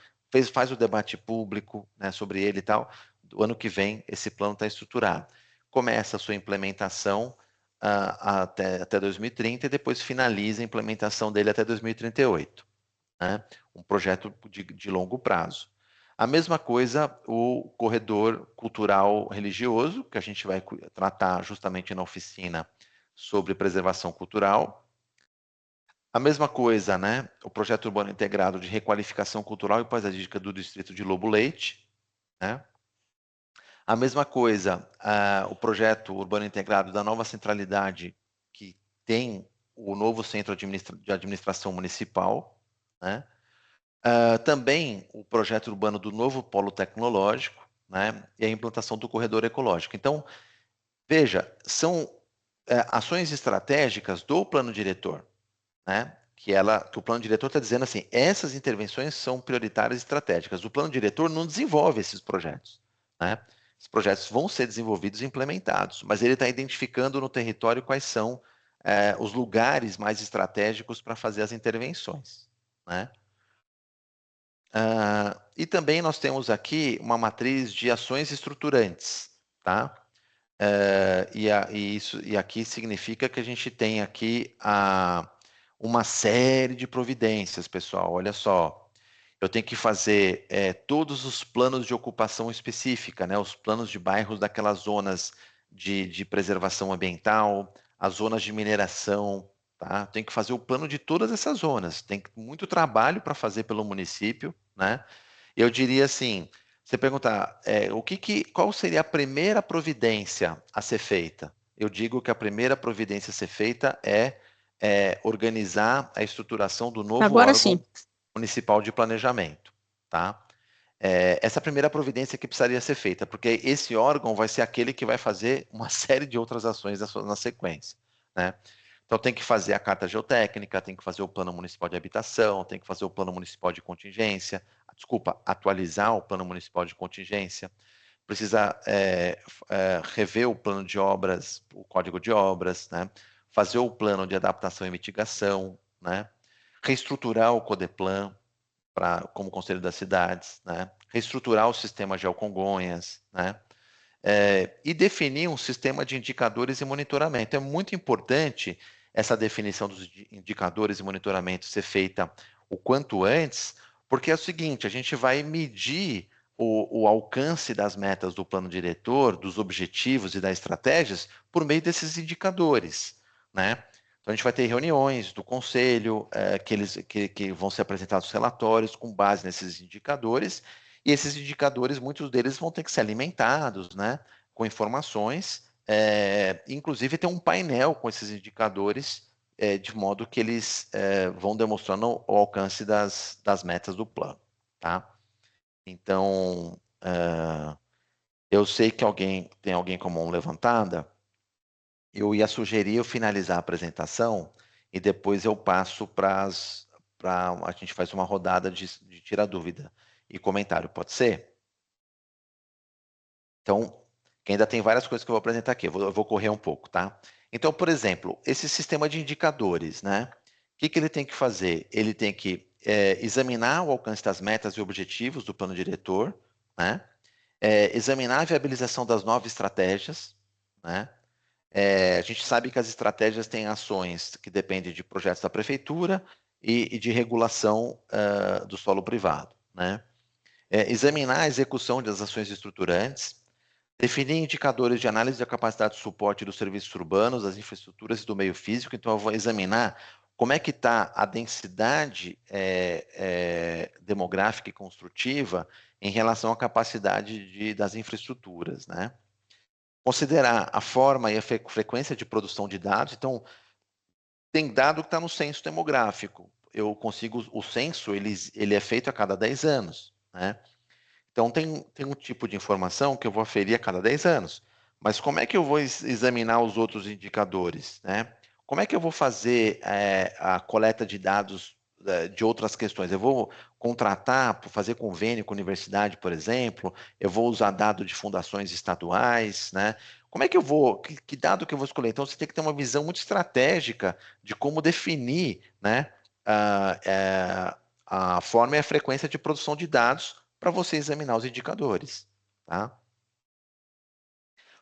faz o debate público, né, sobre ele e tal. Do ano que vem, esse plano está estruturado. Começa a sua implementação até 2030 e depois finaliza a implementação dele até 2038. Né? Um projeto de longo prazo. A mesma coisa o corredor cultural religioso, que a gente vai tratar justamente na oficina sobre preservação cultural. A mesma coisa, né? O projeto urbano integrado de requalificação cultural e paisagística do distrito de Lobo Leite, né? A mesma coisa, o projeto urbano integrado da nova centralidade, que tem o novo centro de administração municipal, né? Também o projeto urbano do novo polo tecnológico, né? E a implantação do corredor ecológico. Então, veja, são ações estratégicas do plano diretor, né? Que o plano diretor está dizendo assim, essas intervenções são prioritárias e estratégicas. O plano diretor não desenvolve esses projetos, né? Esses projetos vão ser desenvolvidos e implementados, mas ele está identificando no território quais são os lugares mais estratégicos para fazer as intervenções, né? E também nós temos aqui uma matriz de ações estruturantes, tá? E aqui significa que a gente tem aqui uma série de providências, pessoal. Olha só, eu tenho que fazer todos os planos de ocupação específica, né? Os planos de bairros daquelas zonas de preservação ambiental, as zonas de mineração, tá? Tem que fazer o plano de todas essas zonas. Tem muito trabalho para fazer pelo município, né? Eu diria assim, você perguntar, qual seria a primeira providência a ser feita? Eu digo que a primeira providência a ser feita é organizar a estruturação do novo Agora órgão sim. municipal de planejamento, tá? Essa é a primeira providência que precisaria ser feita, porque esse órgão vai ser aquele que vai fazer uma série de outras ações na sequência, né? Então tem que fazer a carta geotécnica, tem que fazer o plano municipal de habitação, tem que fazer o plano municipal de contingência, atualizar o plano municipal de contingência, precisa rever o plano de obras, o código de obras, né? Fazer o plano de adaptação e mitigação, né? Reestruturar o Codeplan como Conselho das Cidades, né? Reestruturar o sistema Geocongonhas, né? e definir um sistema de indicadores e monitoramento. É muito importante essa definição dos indicadores e monitoramento ser feita o quanto antes, porque é o seguinte, a gente vai medir o alcance das metas do plano diretor, dos objetivos e das estratégias por meio desses indicadores, né? Então, a gente vai ter reuniões do conselho, que vão ser apresentados relatórios com base nesses indicadores, e esses indicadores, muitos deles vão ter que ser alimentados, né, com informações, inclusive ter um painel com esses indicadores, de modo que eles vão demonstrando o alcance das metas do plano, tá? Então, eu sei que tem alguém com a mão levantada, eu ia sugerir eu finalizar a apresentação e depois eu passo a gente faz uma rodada de tirar dúvida e comentário, pode ser? Então, que ainda tem várias coisas que eu vou apresentar aqui, eu vou correr um pouco, tá? Então, por exemplo, esse sistema de indicadores, né? O que ele tem que fazer? Ele tem que examinar o alcance das metas e objetivos do plano diretor, né? Examinar a viabilização das novas estratégias, né? A gente sabe que as estratégias têm ações que dependem de projetos da prefeitura e de regulação do solo privado, né? Examinar a execução das ações estruturantes, definir indicadores de análise da capacidade de suporte dos serviços urbanos, das infraestruturas e do meio físico. Então, eu vou examinar como é que está a densidade demográfica e construtiva em relação à capacidade das infraestruturas, né? Considerar a forma e a frequência de produção de dados. Então, tem dado que está no censo demográfico. O censo, ele é feito a cada 10 anos, né? Então, tem um tipo de informação que eu vou aferir a cada 10 anos. Mas como é que eu vou examinar os outros indicadores, né? Como é que eu vou fazer a coleta de dados de outras questões? Eu vou contratar, fazer convênio com a universidade, por exemplo, eu vou usar dado de fundações estaduais, né? Como é que eu vou, que dado que eu vou escolher? Então, você tem que ter uma visão muito estratégica de como definir, né, a forma e a frequência de produção de dados para você examinar os indicadores, tá?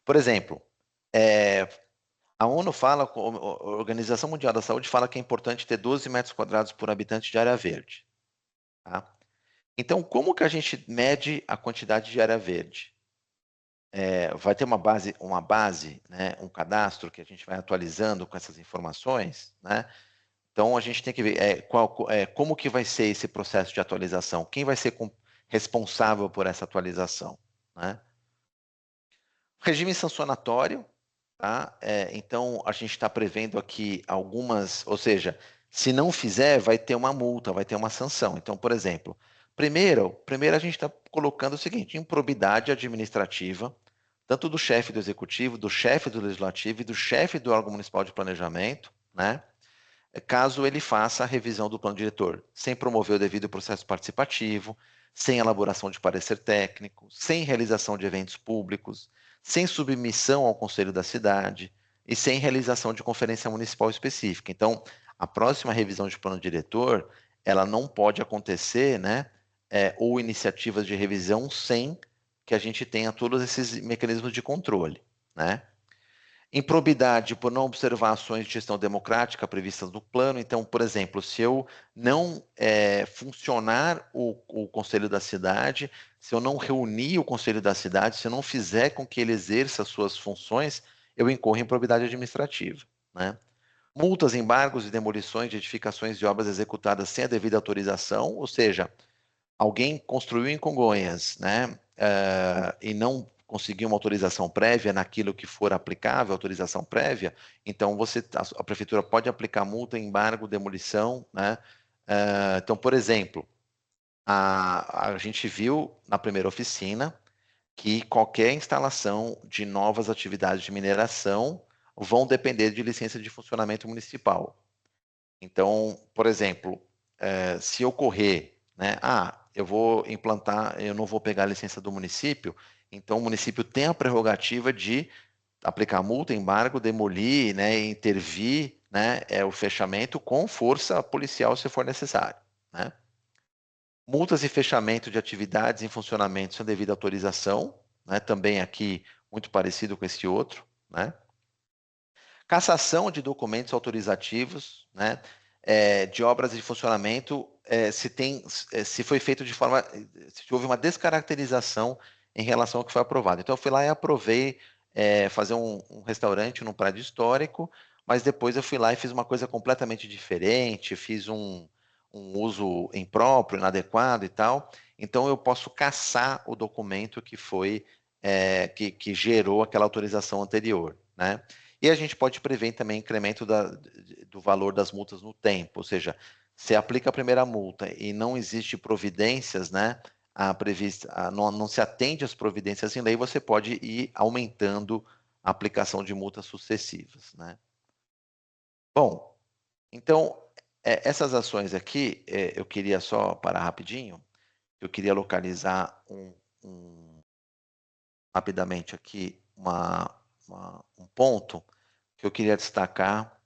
Por exemplo, a ONU fala, a Organização Mundial da Saúde fala que é importante ter 12 metros quadrados por habitante de área verde, tá? Então, como que a gente mede a quantidade de área verde? Vai ter uma base, né, um cadastro que a gente vai atualizando com essas informações, né? Então, a gente tem que ver como que vai ser esse processo de atualização, quem vai ser responsável por essa atualização, né? Regime sancionatório, tá? Então, a gente está prevendo aqui algumas, ou seja, se não fizer, vai ter uma multa, vai ter uma sanção. Então, por exemplo, primeiro a gente está colocando o seguinte, improbidade administrativa, tanto do chefe do executivo, do chefe do legislativo e do chefe do órgão municipal de planejamento, né? Caso ele faça a revisão do plano diretor, sem promover o devido processo participativo, sem elaboração de parecer técnico, sem realização de eventos públicos, sem submissão ao conselho da cidade e sem realização de conferência municipal específica. Então, a próxima revisão de plano diretor, ela não pode acontecer, né, ou iniciativas de revisão sem que a gente tenha todos esses mecanismos de controle, né? Improbidade por não observar ações de gestão democrática previstas no plano. Então, por exemplo, se eu não funcionar o Conselho da Cidade, se eu não reunir o Conselho da Cidade, se eu não fizer com que ele exerça as suas funções, eu incorro em improbidade administrativa, né? Multas, embargos e demolições de edificações e obras executadas sem a devida autorização, ou seja, alguém construiu em Congonhas, né, e não conseguiu uma autorização prévia naquilo que for aplicável, autorização prévia, então a prefeitura pode aplicar multa, embargo, demolição, né? Então, por exemplo, a gente viu na primeira oficina que qualquer instalação de novas atividades de mineração vão depender de licença de funcionamento municipal. Então, por exemplo, se ocorrer, né, eu vou implantar, eu não vou pegar a licença do município, então o município tem a prerrogativa de aplicar multa, embargo, demolir, né, intervir, né, o fechamento com força policial se for necessário, né? Multas e fechamento de atividades em funcionamento sem devida autorização, né, também aqui muito parecido com esse outro, né? Cassação de documentos autorizativos, né? De obras de funcionamento, se foi feito de forma, se houve uma descaracterização em relação ao que foi aprovado. Então, eu fui lá e aprovei fazer um restaurante num prédio histórico, mas depois eu fui lá e fiz uma coisa completamente diferente, fiz um uso impróprio, inadequado e tal. Então, eu posso cassar o documento que foi, que gerou aquela autorização anterior, né? E a gente pode prever também incremento do valor das multas no tempo, ou seja, se aplica a primeira multa e não existe providências, né, não se atende às providências em lei, você pode ir aumentando a aplicação de multas sucessivas, né? Bom, então, essas ações aqui, eu queria só parar rapidinho, eu queria localizar rapidamente aqui um ponto que eu queria destacar,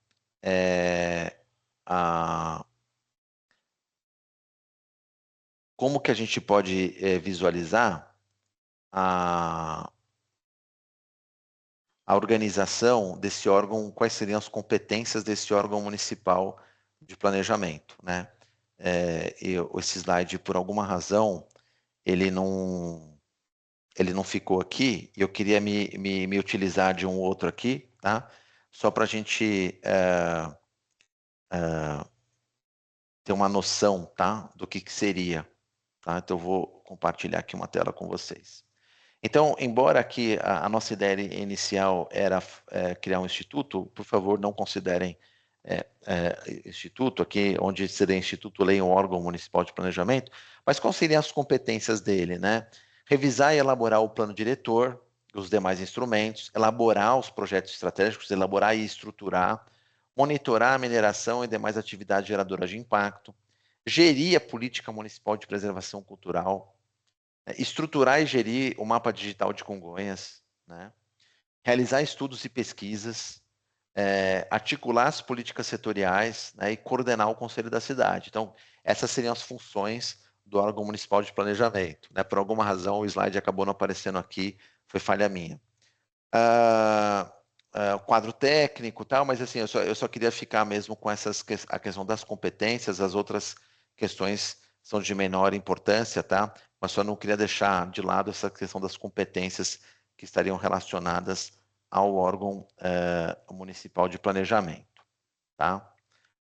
como que a gente pode visualizar a organização desse órgão, quais seriam as competências desse órgão municipal de planejamento, né? Esse slide, por alguma razão, ele não ficou aqui, e eu queria me utilizar de um outro aqui, tá? Só para a gente ter uma noção, tá? Do que seria, tá? Então, eu vou compartilhar aqui uma tela com vocês. Então, embora aqui a nossa ideia inicial era criar um instituto, por favor, não considerem instituto, aqui onde seria instituto, leiam um órgão municipal de planejamento, mas quais seriam as competências dele, né? Revisar e elaborar o plano diretor, os demais instrumentos, elaborar os projetos estratégicos, elaborar e estruturar, monitorar a mineração e demais atividades geradoras de impacto, gerir a política municipal de preservação cultural, estruturar e gerir o mapa digital de Congonhas, né? Realizar estudos e pesquisas, articular as políticas setoriais, né? E coordenar o Conselho da Cidade. Então, essas seriam as funções do órgão municipal de planejamento, né? Por alguma razão, o slide acabou não aparecendo aqui, foi falha minha. Quadro técnico, tal, mas assim, eu só queria ficar mesmo com a questão das competências, as outras questões são de menor importância, tá? Mas só não queria deixar de lado essa questão das competências que estariam relacionadas ao órgão municipal de planejamento, tá?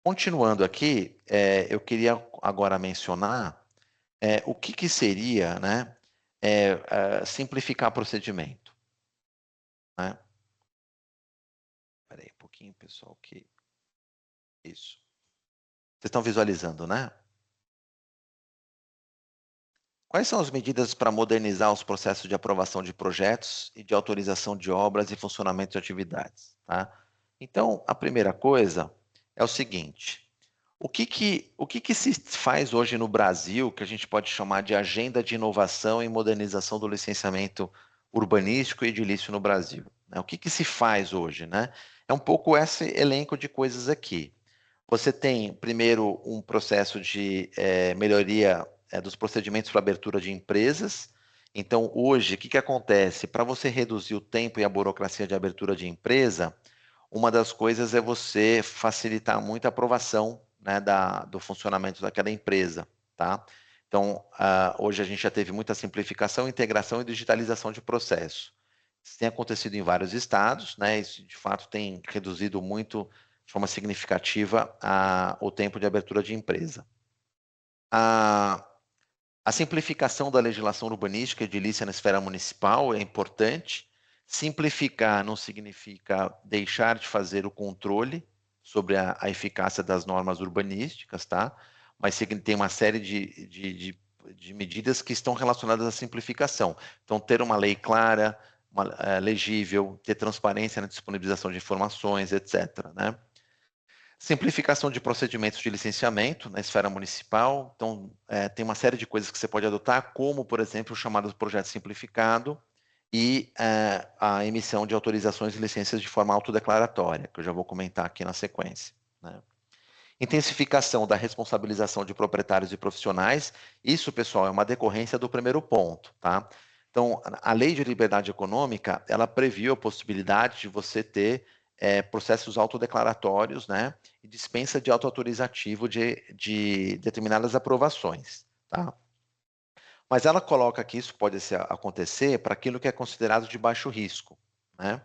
Continuando aqui, eu queria agora mencionar o que seria, né, simplificar procedimento, né? Espera aí um pouquinho, pessoal, que isso. Vocês estão visualizando, né? Quais são as medidas para modernizar os processos de aprovação de projetos e de autorização de obras e funcionamento de atividades, tá? Então, a primeira coisa é o seguinte: o que se faz hoje no Brasil que a gente pode chamar de agenda de inovação e modernização do licenciamento urbanístico e edilício no Brasil, né? O que se faz hoje, né? É um pouco esse elenco de coisas aqui. Você tem, primeiro, um processo de melhoria dos procedimentos para abertura de empresas. Então, hoje, o que acontece? Para você reduzir o tempo e a burocracia de abertura de empresa, uma das coisas é você facilitar muito a aprovação, né, do funcionamento daquela empresa, tá? Então, hoje a gente já teve muita simplificação, integração e digitalização de processo. Isso tem acontecido em vários estados, né? Isso, de fato, tem reduzido muito, de forma significativa, o tempo de abertura de empresa. A simplificação da legislação urbanística e edilícia na esfera municipal é importante. Simplificar não significa deixar de fazer o controle sobre a eficácia das normas urbanísticas, tá? Mas tem uma série de medidas que estão relacionadas à simplificação. Então, ter uma lei clara, legível, ter transparência na disponibilização de informações, etc., né? Simplificação de procedimentos de licenciamento na esfera municipal. Então, tem uma série de coisas que você pode adotar, como, por exemplo, o chamado projeto simplificado e a emissão de autorizações e licenças de forma autodeclaratória, que eu já vou comentar aqui na sequência, né? Intensificação da responsabilização de proprietários e profissionais. Isso, pessoal, é uma decorrência do primeiro ponto, tá? Então, a lei de liberdade econômica, ela previu a possibilidade de você ter processos autodeclaratórios, né, e dispensa de autoautorizativo de determinadas aprovações, tá? Mas ela coloca que isso pode acontecer para aquilo que é considerado de baixo risco, né?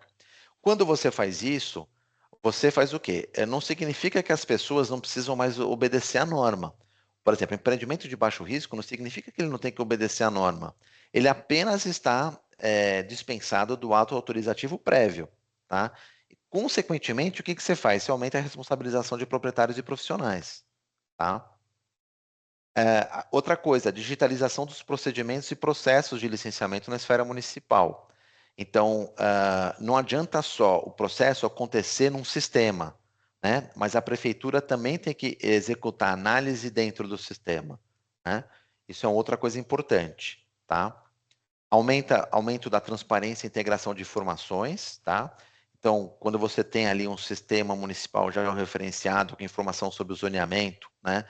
Quando você faz isso, você faz o quê? Não significa que as pessoas não precisam mais obedecer à norma. Por exemplo, empreendimento de baixo risco não significa que ele não tem que obedecer à norma. Ele apenas está dispensado do ato autorizativo prévio, tá? Consequentemente, o que você faz? Você aumenta a responsabilização de proprietários e profissionais, tá? Outra coisa, a digitalização dos procedimentos e processos de licenciamento na esfera municipal. Então, não adianta só o processo acontecer num sistema, né? Mas a prefeitura também tem que executar análise dentro do sistema, né? Isso é outra coisa importante, tá? Aumento da transparência e integração de informações, tá? Então, quando você tem ali um sistema municipal já referenciado com informação sobre o zoneamento, né?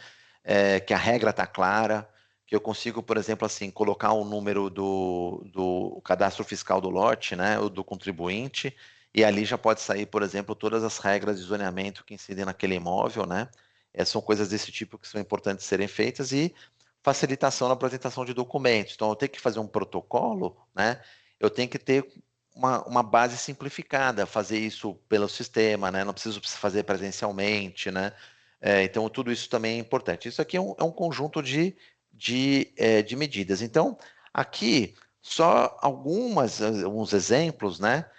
Que a regra está clara, que eu consigo, por exemplo, assim, colocar o número do cadastro fiscal do lote, né? O do contribuinte, e ali já pode sair, por exemplo, todas as regras de zoneamento que incidem naquele imóvel, né? São coisas desse tipo que são importantes serem feitas e facilitação na apresentação de documentos. Então, eu tenho que fazer um protocolo, né? Eu tenho que ter uma base simplificada, fazer isso pelo sistema, né? Não preciso fazer presencialmente, né? Então, tudo isso também é importante. Isso aqui é um conjunto de medidas. Então, aqui, só alguns exemplos, né?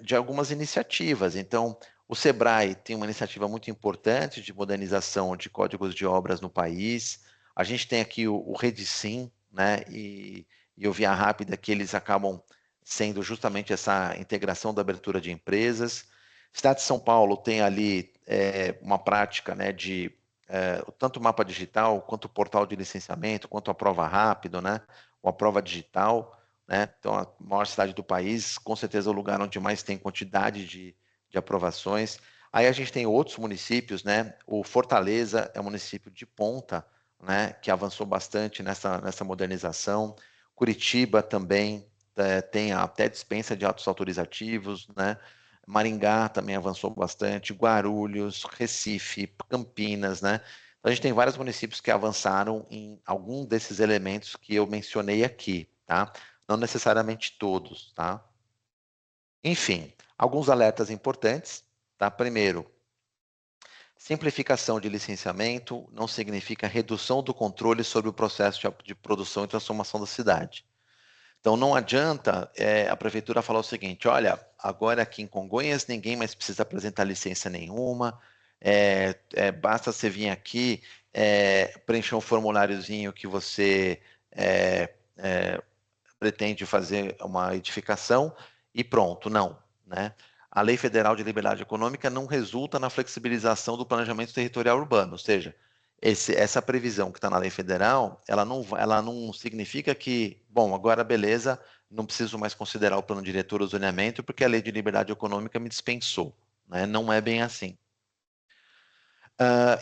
De algumas iniciativas. Então, o Sebrae tem uma iniciativa muito importante de modernização de códigos de obras no país. A gente tem aqui o Redsim, né? E o Via Rápida, que eles acabam sendo justamente essa integração da abertura de empresas. Cidade de São Paulo tem ali uma prática, né, de tanto o mapa digital, quanto o portal de licenciamento, quanto a prova rápido, né, ou a prova digital, né? Então, a maior cidade do país, com certeza é o lugar onde mais tem quantidade de aprovações. Aí a gente tem outros municípios, né? O Fortaleza é um município de ponta, né, que avançou bastante nessa modernização. Curitiba também tem até dispensa de atos autorizativos, né? Maringá também avançou bastante, Guarulhos, Recife, Campinas, né? Então, a gente tem vários municípios que avançaram em algum desses elementos que eu mencionei aqui, tá? Não necessariamente todos, tá? Enfim, alguns alertas importantes, tá? Primeiro, simplificação de licenciamento não significa redução do controle sobre o processo de produção e transformação da cidade. Então, não adianta a prefeitura falar o seguinte: olha, agora aqui em Congonhas ninguém mais precisa apresentar licença nenhuma, basta você vir aqui, preencher um formuláriozinho que você pretende fazer uma edificação e pronto. Não, né? A Lei Federal de Liberdade Econômica não resulta na flexibilização do planejamento territorial urbano, ou seja, essa previsão que está na lei federal, ela não significa que, bom, agora beleza, não preciso mais considerar o plano diretor ou zoneamento porque a lei de liberdade econômica me dispensou, né? Não é bem assim.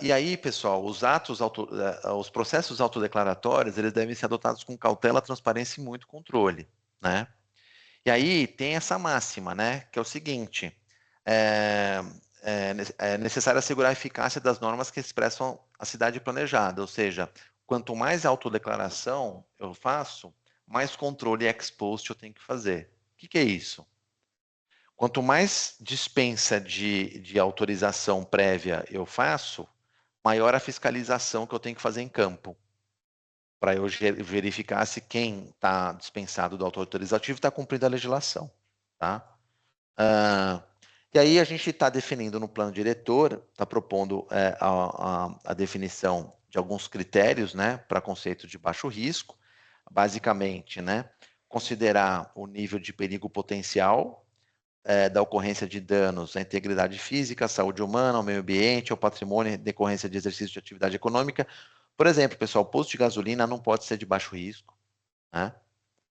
E aí, pessoal, os processos autodeclaratórios, eles devem ser adotados com cautela, transparência e muito controle, né? E aí tem essa máxima, né? Que é o seguinte: é, é necessário assegurar a eficácia das normas que expressam a cidade planejada, ou seja, quanto mais autodeclaração eu faço, mais controle ex post eu tenho que fazer. O que é isso? Quanto mais dispensa de autorização prévia eu faço, maior a fiscalização que eu tenho que fazer em campo, para eu verificar se quem está dispensado do autorizativo está cumprindo a legislação, tá? E aí a gente está definindo no plano diretor, está propondo a definição de alguns critérios, né, para conceito de baixo risco, basicamente, né, considerar o nível de perigo potencial da ocorrência de danos à integridade física, à saúde humana, ao meio ambiente, ao patrimônio, em decorrência de exercício de atividade econômica. Por exemplo, pessoal, posto de gasolina não pode ser de baixo risco, né?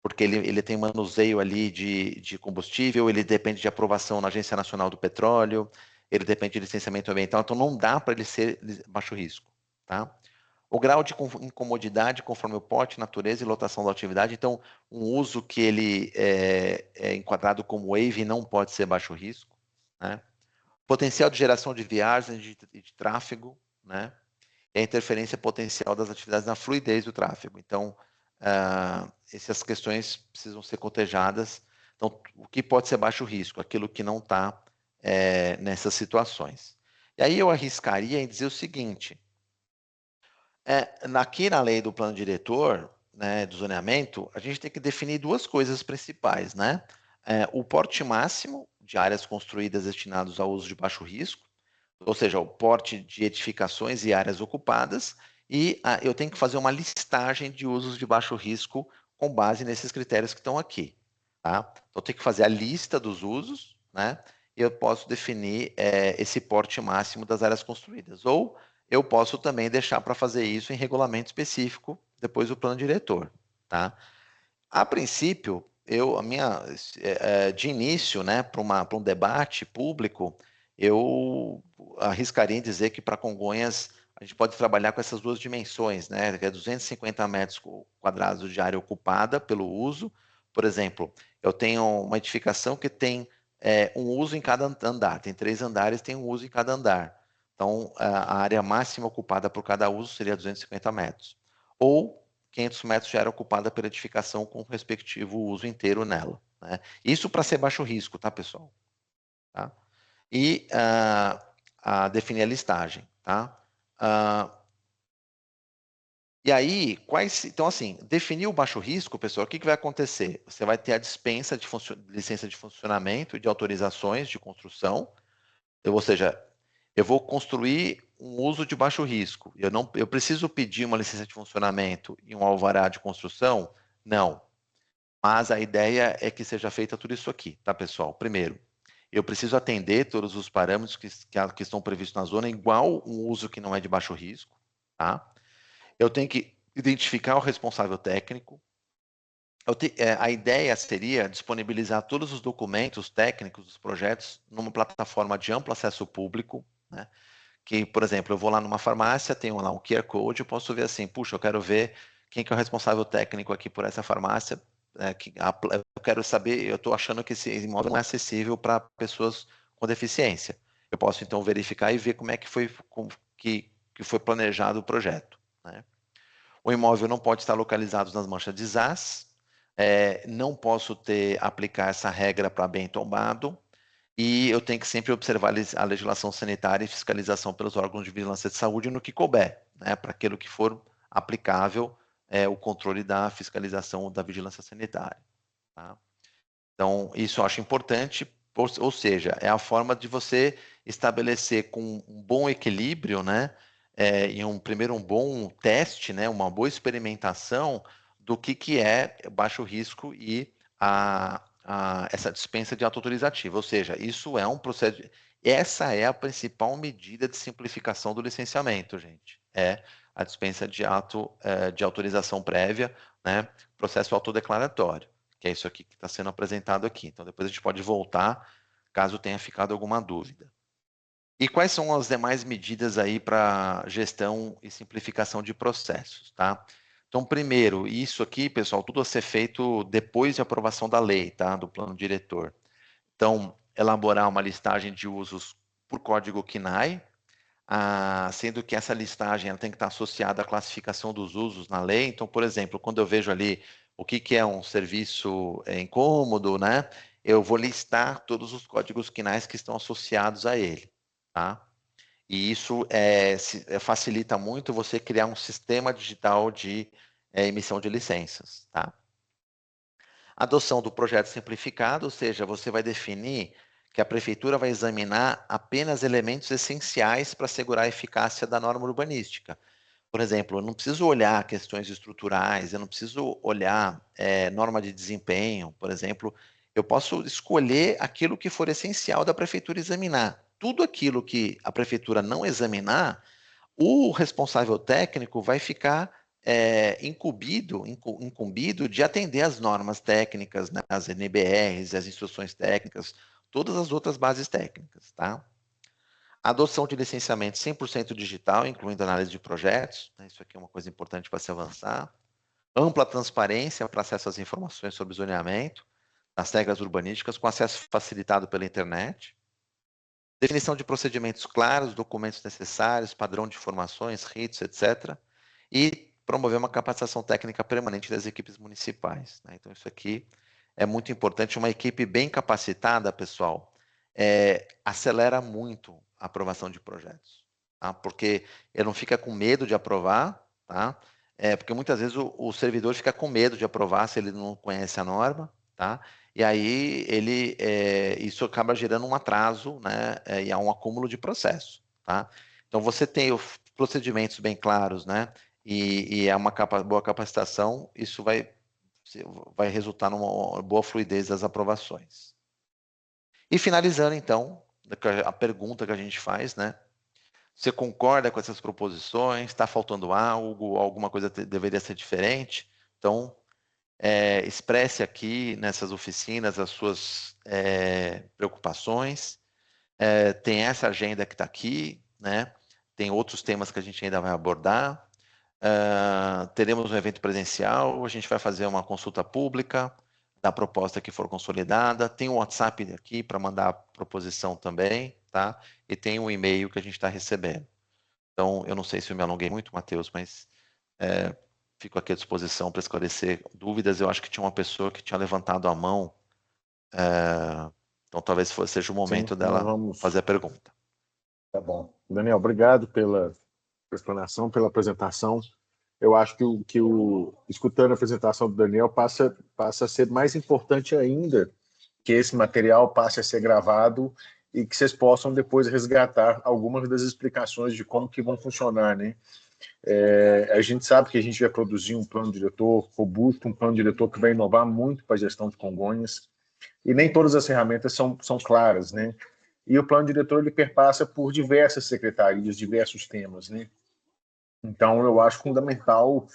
Porque ele tem manuseio ali de combustível, ele depende de aprovação na Agência Nacional do Petróleo, ele depende de licenciamento ambiental, então não dá para ele ser baixo risco, tá? O grau de incomodidade conforme o porte, natureza e lotação da atividade. Então, um uso que ele é enquadrado como wave não pode ser baixo risco, né? Potencial de geração de viagens e de tráfego, né? E a interferência potencial das atividades na fluidez do tráfego. Então, essas questões precisam ser cotejadas. Então, o que pode ser baixo risco? Aquilo que não está nessas situações. E aí eu arriscaria em dizer o seguinte, aqui na lei do plano diretor, né, do zoneamento, a gente tem que definir duas coisas principais, né? O porte máximo de áreas construídas destinadas ao uso de baixo risco, ou seja, o porte de edificações e áreas ocupadas, e eu tenho que fazer uma listagem de usos de baixo risco com base nesses critérios que estão aqui. Tá? Então, eu tenho que fazer a lista dos usos, né? E eu posso definir esse porte máximo das áreas construídas. Ou eu posso também deixar para fazer isso em regulamento específico, depois do plano diretor. Tá? A princípio, de início, né, para um debate público, eu arriscaria em dizer que para Congonhas a gente pode trabalhar com essas duas dimensões, né, que é 250 metros quadrados de área ocupada pelo uso. Por exemplo, eu tenho uma edificação que tem um uso em cada andar, tem 3 andares, tem um uso em cada andar. Então, a área máxima ocupada por cada uso seria 250 metros. Ou 500 metros já era ocupada pela edificação com o respectivo uso inteiro nela. Né? Isso para ser baixo risco, tá, pessoal? Tá? E definir a listagem. Tá? E aí, então assim, definir o baixo risco, pessoal, o que vai acontecer? Você vai ter a dispensa de licença de funcionamento e de autorizações de construção, ou seja, eu vou construir um uso de baixo risco. Eu preciso pedir uma licença de funcionamento e um alvará de construção? Não. Mas a ideia é que seja feita tudo isso aqui, tá, pessoal? Primeiro, eu preciso atender todos os parâmetros que estão previstos na zona, igual um uso que não é de baixo risco, tá? Eu tenho que identificar o responsável técnico. A ideia seria disponibilizar todos os documentos técnicos dos projetos numa plataforma de amplo acesso público, né? Que, por exemplo, eu vou lá numa farmácia, tenho lá um QR Code, eu posso ver assim, puxa, eu quero ver quem que é o responsável técnico aqui por essa farmácia, eu quero saber, eu estou achando que esse imóvel não é acessível para pessoas com deficiência. Eu posso, então, verificar e ver como é que foi, que foi planejado o projeto. Né? O imóvel não pode estar localizado nas manchas de ZAS, não posso aplicar essa regra para bem tombado, e eu tenho que sempre observar a legislação sanitária e fiscalização pelos órgãos de vigilância de saúde no que couber, né, para aquilo que for aplicável, o controle da fiscalização da vigilância sanitária. Tá? Então, isso eu acho importante, ou seja, é a forma de você estabelecer com um bom equilíbrio, né, primeiro um bom teste, né, uma boa experimentação do que é baixo risco e essa dispensa de ato autorizativo. Ou seja, isso é um processo. Essa é a principal medida de simplificação do licenciamento, gente. É a dispensa de de autorização prévia, né, processo autodeclaratório, que é isso aqui que está sendo apresentado aqui. Então, depois a gente pode voltar, caso tenha ficado alguma dúvida. E quais são as demais medidas aí para gestão e simplificação de processos, tá? Então, primeiro, isso aqui, pessoal, tudo a ser feito depois de aprovação da lei, tá? Do plano diretor. Então, elaborar uma listagem de usos por código KNAI, sendo que essa listagem ela tem que estar associada à classificação dos usos na lei. Então, por exemplo, quando eu vejo ali o que é um serviço incômodo, né? Eu vou listar todos os códigos KNAIs que estão associados a ele, tá? E isso facilita muito você criar um sistema digital de emissão de licenças, tá? Adoção do projeto simplificado, ou seja, você vai definir que a prefeitura vai examinar apenas elementos essenciais para assegurar a eficácia da norma urbanística. Por exemplo, eu não preciso olhar questões estruturais, eu não preciso olhar norma de desempenho, por exemplo, eu posso escolher aquilo que for essencial da prefeitura examinar. Tudo aquilo que a prefeitura não examinar, o responsável técnico vai ficar incumbido de atender as normas técnicas, né, as NBRs, as instruções técnicas, todas as outras bases técnicas, tá? Adoção de licenciamento 100% digital, incluindo análise de projetos, né? Isso aqui é uma coisa importante para se avançar. Ampla transparência para acesso às informações sobre zoneamento, as regras urbanísticas, com acesso facilitado pela internet. Definição de procedimentos claros, documentos necessários, padrão de informações, ritos, etc. E promover uma capacitação técnica permanente das equipes municipais, né? Então, isso aqui é muito importante. Uma equipe bem capacitada, pessoal, acelera muito a aprovação de projetos, tá? Porque ele não fica com medo de aprovar, tá? Porque muitas vezes o servidor fica com medo de aprovar se ele não conhece a norma, tá? E aí isso acaba gerando um atraso, né? E há um acúmulo de processo, tá? Então, você tem os procedimentos bem claros, né? E é uma boa capacitação, isso vai resultar numa boa fluidez das aprovações. E finalizando, então, a pergunta que a gente faz, né? Você concorda com essas proposições? Está faltando algo? Alguma coisa deveria ser diferente? Então, expresse aqui nessas oficinas as suas preocupações. Tem essa agenda que está aqui, né? Tem outros temas que a gente ainda vai abordar. Teremos um evento presencial, a gente vai fazer uma consulta pública da proposta que for consolidada. Tem um WhatsApp aqui para mandar a proposição também, tá? E tem um e-mail que a gente está recebendo. Então, eu não sei se eu me alonguei muito, Matheus, mas fico aqui à disposição para esclarecer dúvidas. Eu acho que tinha uma pessoa que tinha levantado a mão, então talvez seja o momento dela fazer a pergunta. Tá bom. Daniel, obrigado pela explanação, pela apresentação. Eu acho que escutando a apresentação do Daniel passa a ser mais importante ainda que esse material passe a ser gravado e que vocês possam depois resgatar algumas das explicações de como que vão funcionar, né? A gente sabe que a gente vai produzir um plano diretor robusto, um plano diretor que vai inovar muito para a gestão de Congonhas, e nem todas as ferramentas são claras, né? E o plano diretor ele perpassa por diversas secretarias, diversos temas, né? Então, eu acho fundamental,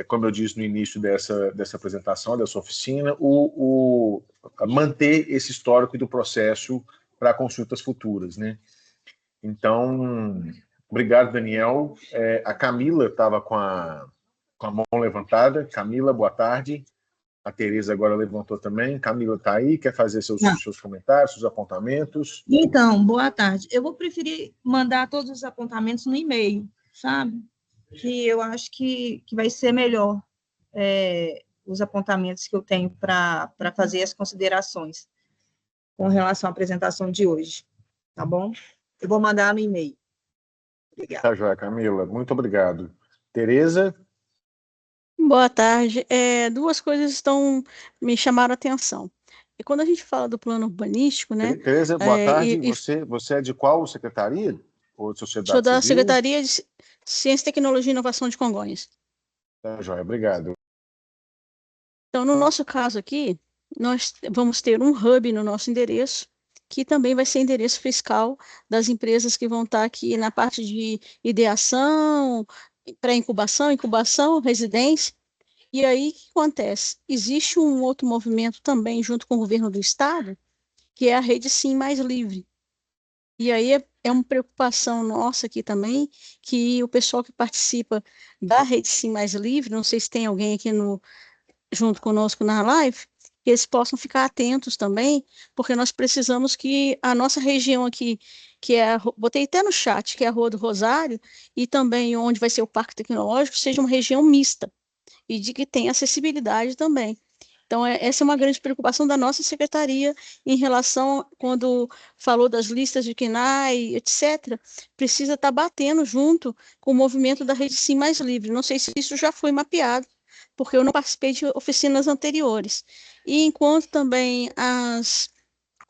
como eu disse no início dessa apresentação, dessa oficina, manter esse histórico do processo para consultas futuras, né? Então, obrigado, Daniel. A Camila estava com a mão levantada. Camila, boa tarde. A Tereza agora levantou também. Camila está aí, quer fazer seus comentários, seus apontamentos? Então, boa tarde. Eu vou preferir mandar todos os apontamentos no e-mail, sabe? Que eu acho que vai ser melhor os apontamentos que eu tenho para fazer as considerações com relação à apresentação de hoje, tá bom? Eu vou mandar no e-mail. Obrigada. Tá joia, Camila. Muito obrigado. Tereza? Boa tarde. Duas coisas me chamaram a atenção. E quando a gente fala do plano urbanístico, né? Tereza, boa tarde. Você é de qual secretaria? Ou sociedade sou da civil? Secretaria de Ciência, Tecnologia e Inovação de Congonhas. Tá joia, obrigado. Então, no nosso caso aqui, nós vamos ter um hub no nosso endereço, que também vai ser endereço fiscal das empresas que vão estar aqui na parte de ideação, pré-incubação, incubação, residência. E aí, o que acontece? Existe um outro movimento também, junto com o governo do estado, que é a Rede Sim Mais Livre. E aí é uma preocupação nossa aqui também, que o pessoal que participa da Rede Sim Mais Livre, não sei se tem alguém aqui junto conosco na live, que eles possam ficar atentos também, porque nós precisamos que a nossa região aqui, que botei até no chat, que é a Rua do Rosário, e também onde vai ser o Parque Tecnológico, seja uma região mista, e de que tenha acessibilidade também. Então, essa é uma grande preocupação da nossa secretaria em relação, quando falou das listas de KNAI, etc., precisa estar batendo junto com o movimento da Rede Sim Mais Livre. Não sei se isso já foi mapeado, porque eu não participei de oficinas anteriores. E enquanto também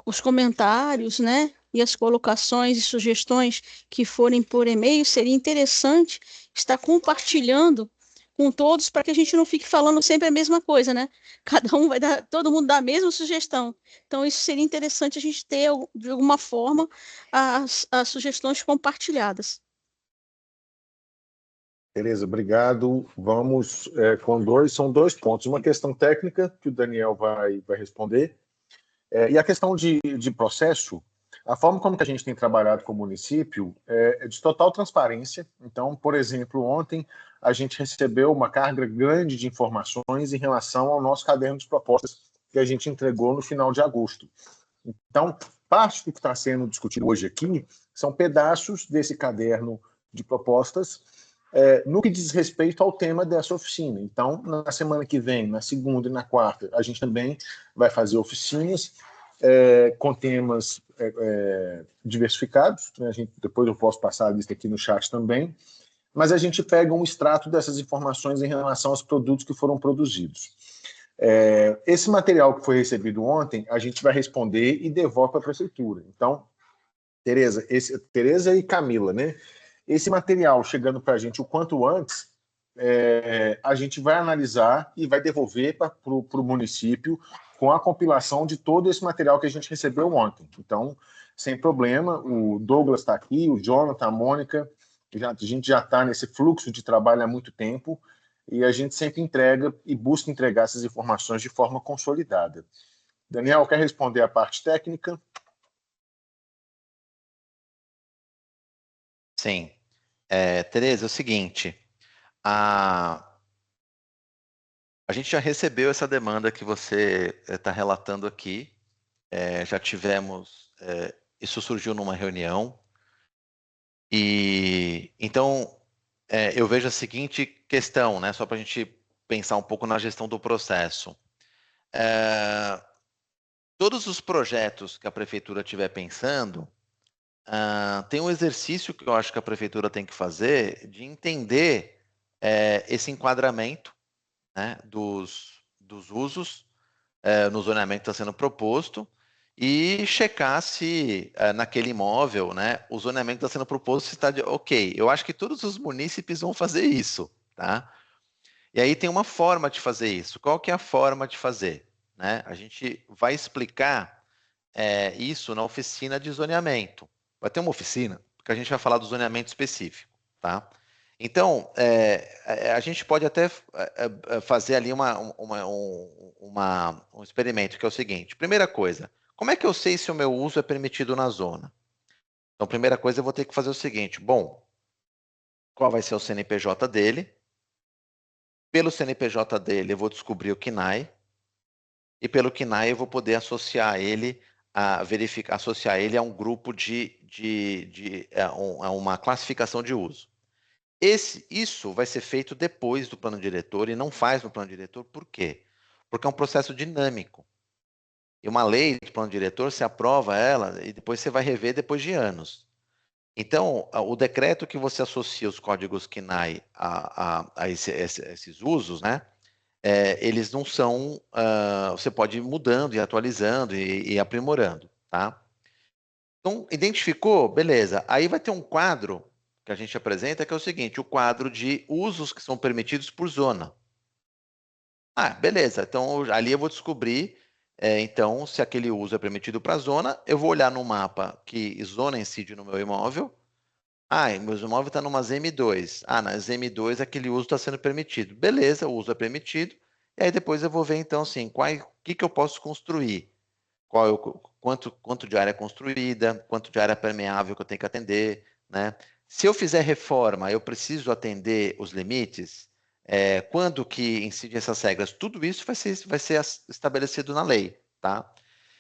os comentários, né, e as colocações e sugestões que forem por e-mail, seria interessante estar compartilhando com todos, para que a gente não fique falando sempre a mesma coisa, né? Todo mundo dá a mesma sugestão. Então, isso seria interessante a gente ter, de alguma forma, as sugestões compartilhadas. Beleza, obrigado. Vamos são dois pontos. Uma questão técnica, que o Daniel vai responder, e a questão de processo. A forma como que a gente tem trabalhado com o município é de total transparência. Então, por exemplo, ontem a gente recebeu uma carga grande de informações em relação ao nosso caderno de propostas que a gente entregou no final de agosto. Então, parte do que está sendo discutido hoje aqui são pedaços desse caderno de propostas no que diz respeito ao tema dessa oficina. Então, na semana que vem, na segunda e na quarta, a gente também vai fazer oficinas com temas diversificados. Né? Depois eu posso passar a lista aqui no chat também. Mas a gente pega um extrato dessas informações em relação aos produtos que foram produzidos. Esse material que foi recebido ontem, a gente vai responder e devolve para a prefeitura. Então, Tereza e Camila, né? Esse material chegando para a gente o quanto antes, a gente vai analisar e vai devolver para o município com a compilação de todo esse material que a gente recebeu ontem. Então, sem problema, o Douglas está aqui, o Jonathan, a Mônica, a gente já está nesse fluxo de trabalho há muito tempo e a gente sempre entrega e busca entregar essas informações de forma consolidada. Daniel, quer responder a parte técnica? Sim. Tereza, é o seguinte, a gente já recebeu essa demanda que você está relatando aqui, já tivemos, isso surgiu numa reunião, e então eu vejo a seguinte questão, né, só para a gente pensar um pouco na gestão do processo. Todos os projetos que a prefeitura estiver pensando, tem um exercício que eu acho que a prefeitura tem que fazer de entender esse enquadramento, né, dos usos no zoneamento que está sendo proposto e checar se naquele imóvel, né, o zoneamento está sendo proposto, se está ok. Eu acho que todos os munícipes vão fazer isso, tá? E aí tem uma forma de fazer isso. Qual que é a forma de fazer? Né? A gente vai explicar isso na oficina de zoneamento. Vai ter uma oficina, porque a gente vai falar do zoneamento específico, tá? Então, a gente pode até fazer ali um experimento, que é o seguinte. Primeira coisa, como é que eu sei se o meu uso é permitido na zona? Então, primeira coisa, eu vou ter que fazer o seguinte. Bom, qual vai ser o CNPJ dele? Pelo CNPJ dele, eu vou descobrir o KNAI. E pelo KNAI, eu vou poder associar ele associar ele a um grupo a uma classificação de uso. Isso vai ser feito depois do plano diretor e não faz no plano diretor. Por quê? Porque é um processo dinâmico. E uma lei do plano diretor, você aprova ela e depois você vai rever depois de anos. Então, o decreto que você associa os códigos KNAI a esses usos, né? Eles não são... você pode ir mudando e atualizando e aprimorando, tá? Então, identificou? Beleza. Aí vai ter um quadro que a gente apresenta, que é o seguinte, o quadro de usos que são permitidos por zona. Beleza. Então, ali eu vou descobrir, então, se aquele uso é permitido para a zona. Eu vou olhar no mapa que zona incide no meu imóvel. Meu imóvel está numa ZM2. Na ZM2 aquele uso está sendo permitido. Beleza, o uso é permitido. E aí depois eu vou ver, então, assim, o que eu posso construir? Quanto de área construída, quanto de área permeável que eu tenho que atender, né? Se eu fizer reforma, eu preciso atender os limites? Quando que incidem essas regras? Tudo isso vai ser estabelecido na lei, tá?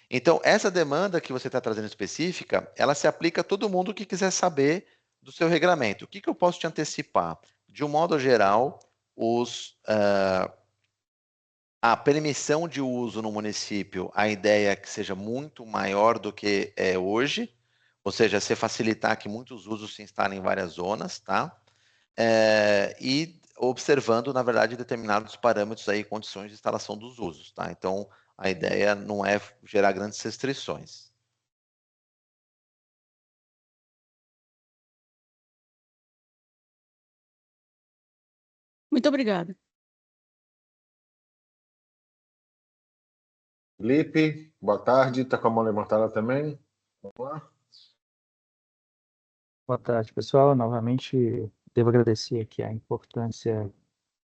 Então, essa demanda que você está trazendo específica, ela se aplica a todo mundo que quiser saber do seu regramento. O que eu posso te antecipar? De um modo geral, a permissão de uso no município, a ideia é que seja muito maior do que é hoje, ou seja, você facilitar que muitos usos se instalem em várias zonas, tá? E observando, na verdade, determinados parâmetros aí, condições de instalação dos usos, tá? Então, a ideia não é gerar grandes restrições. Muito obrigada. Felipe, boa tarde. Está com a mão levantada também? Vamos lá. Boa tarde, pessoal. Novamente, devo agradecer aqui a importância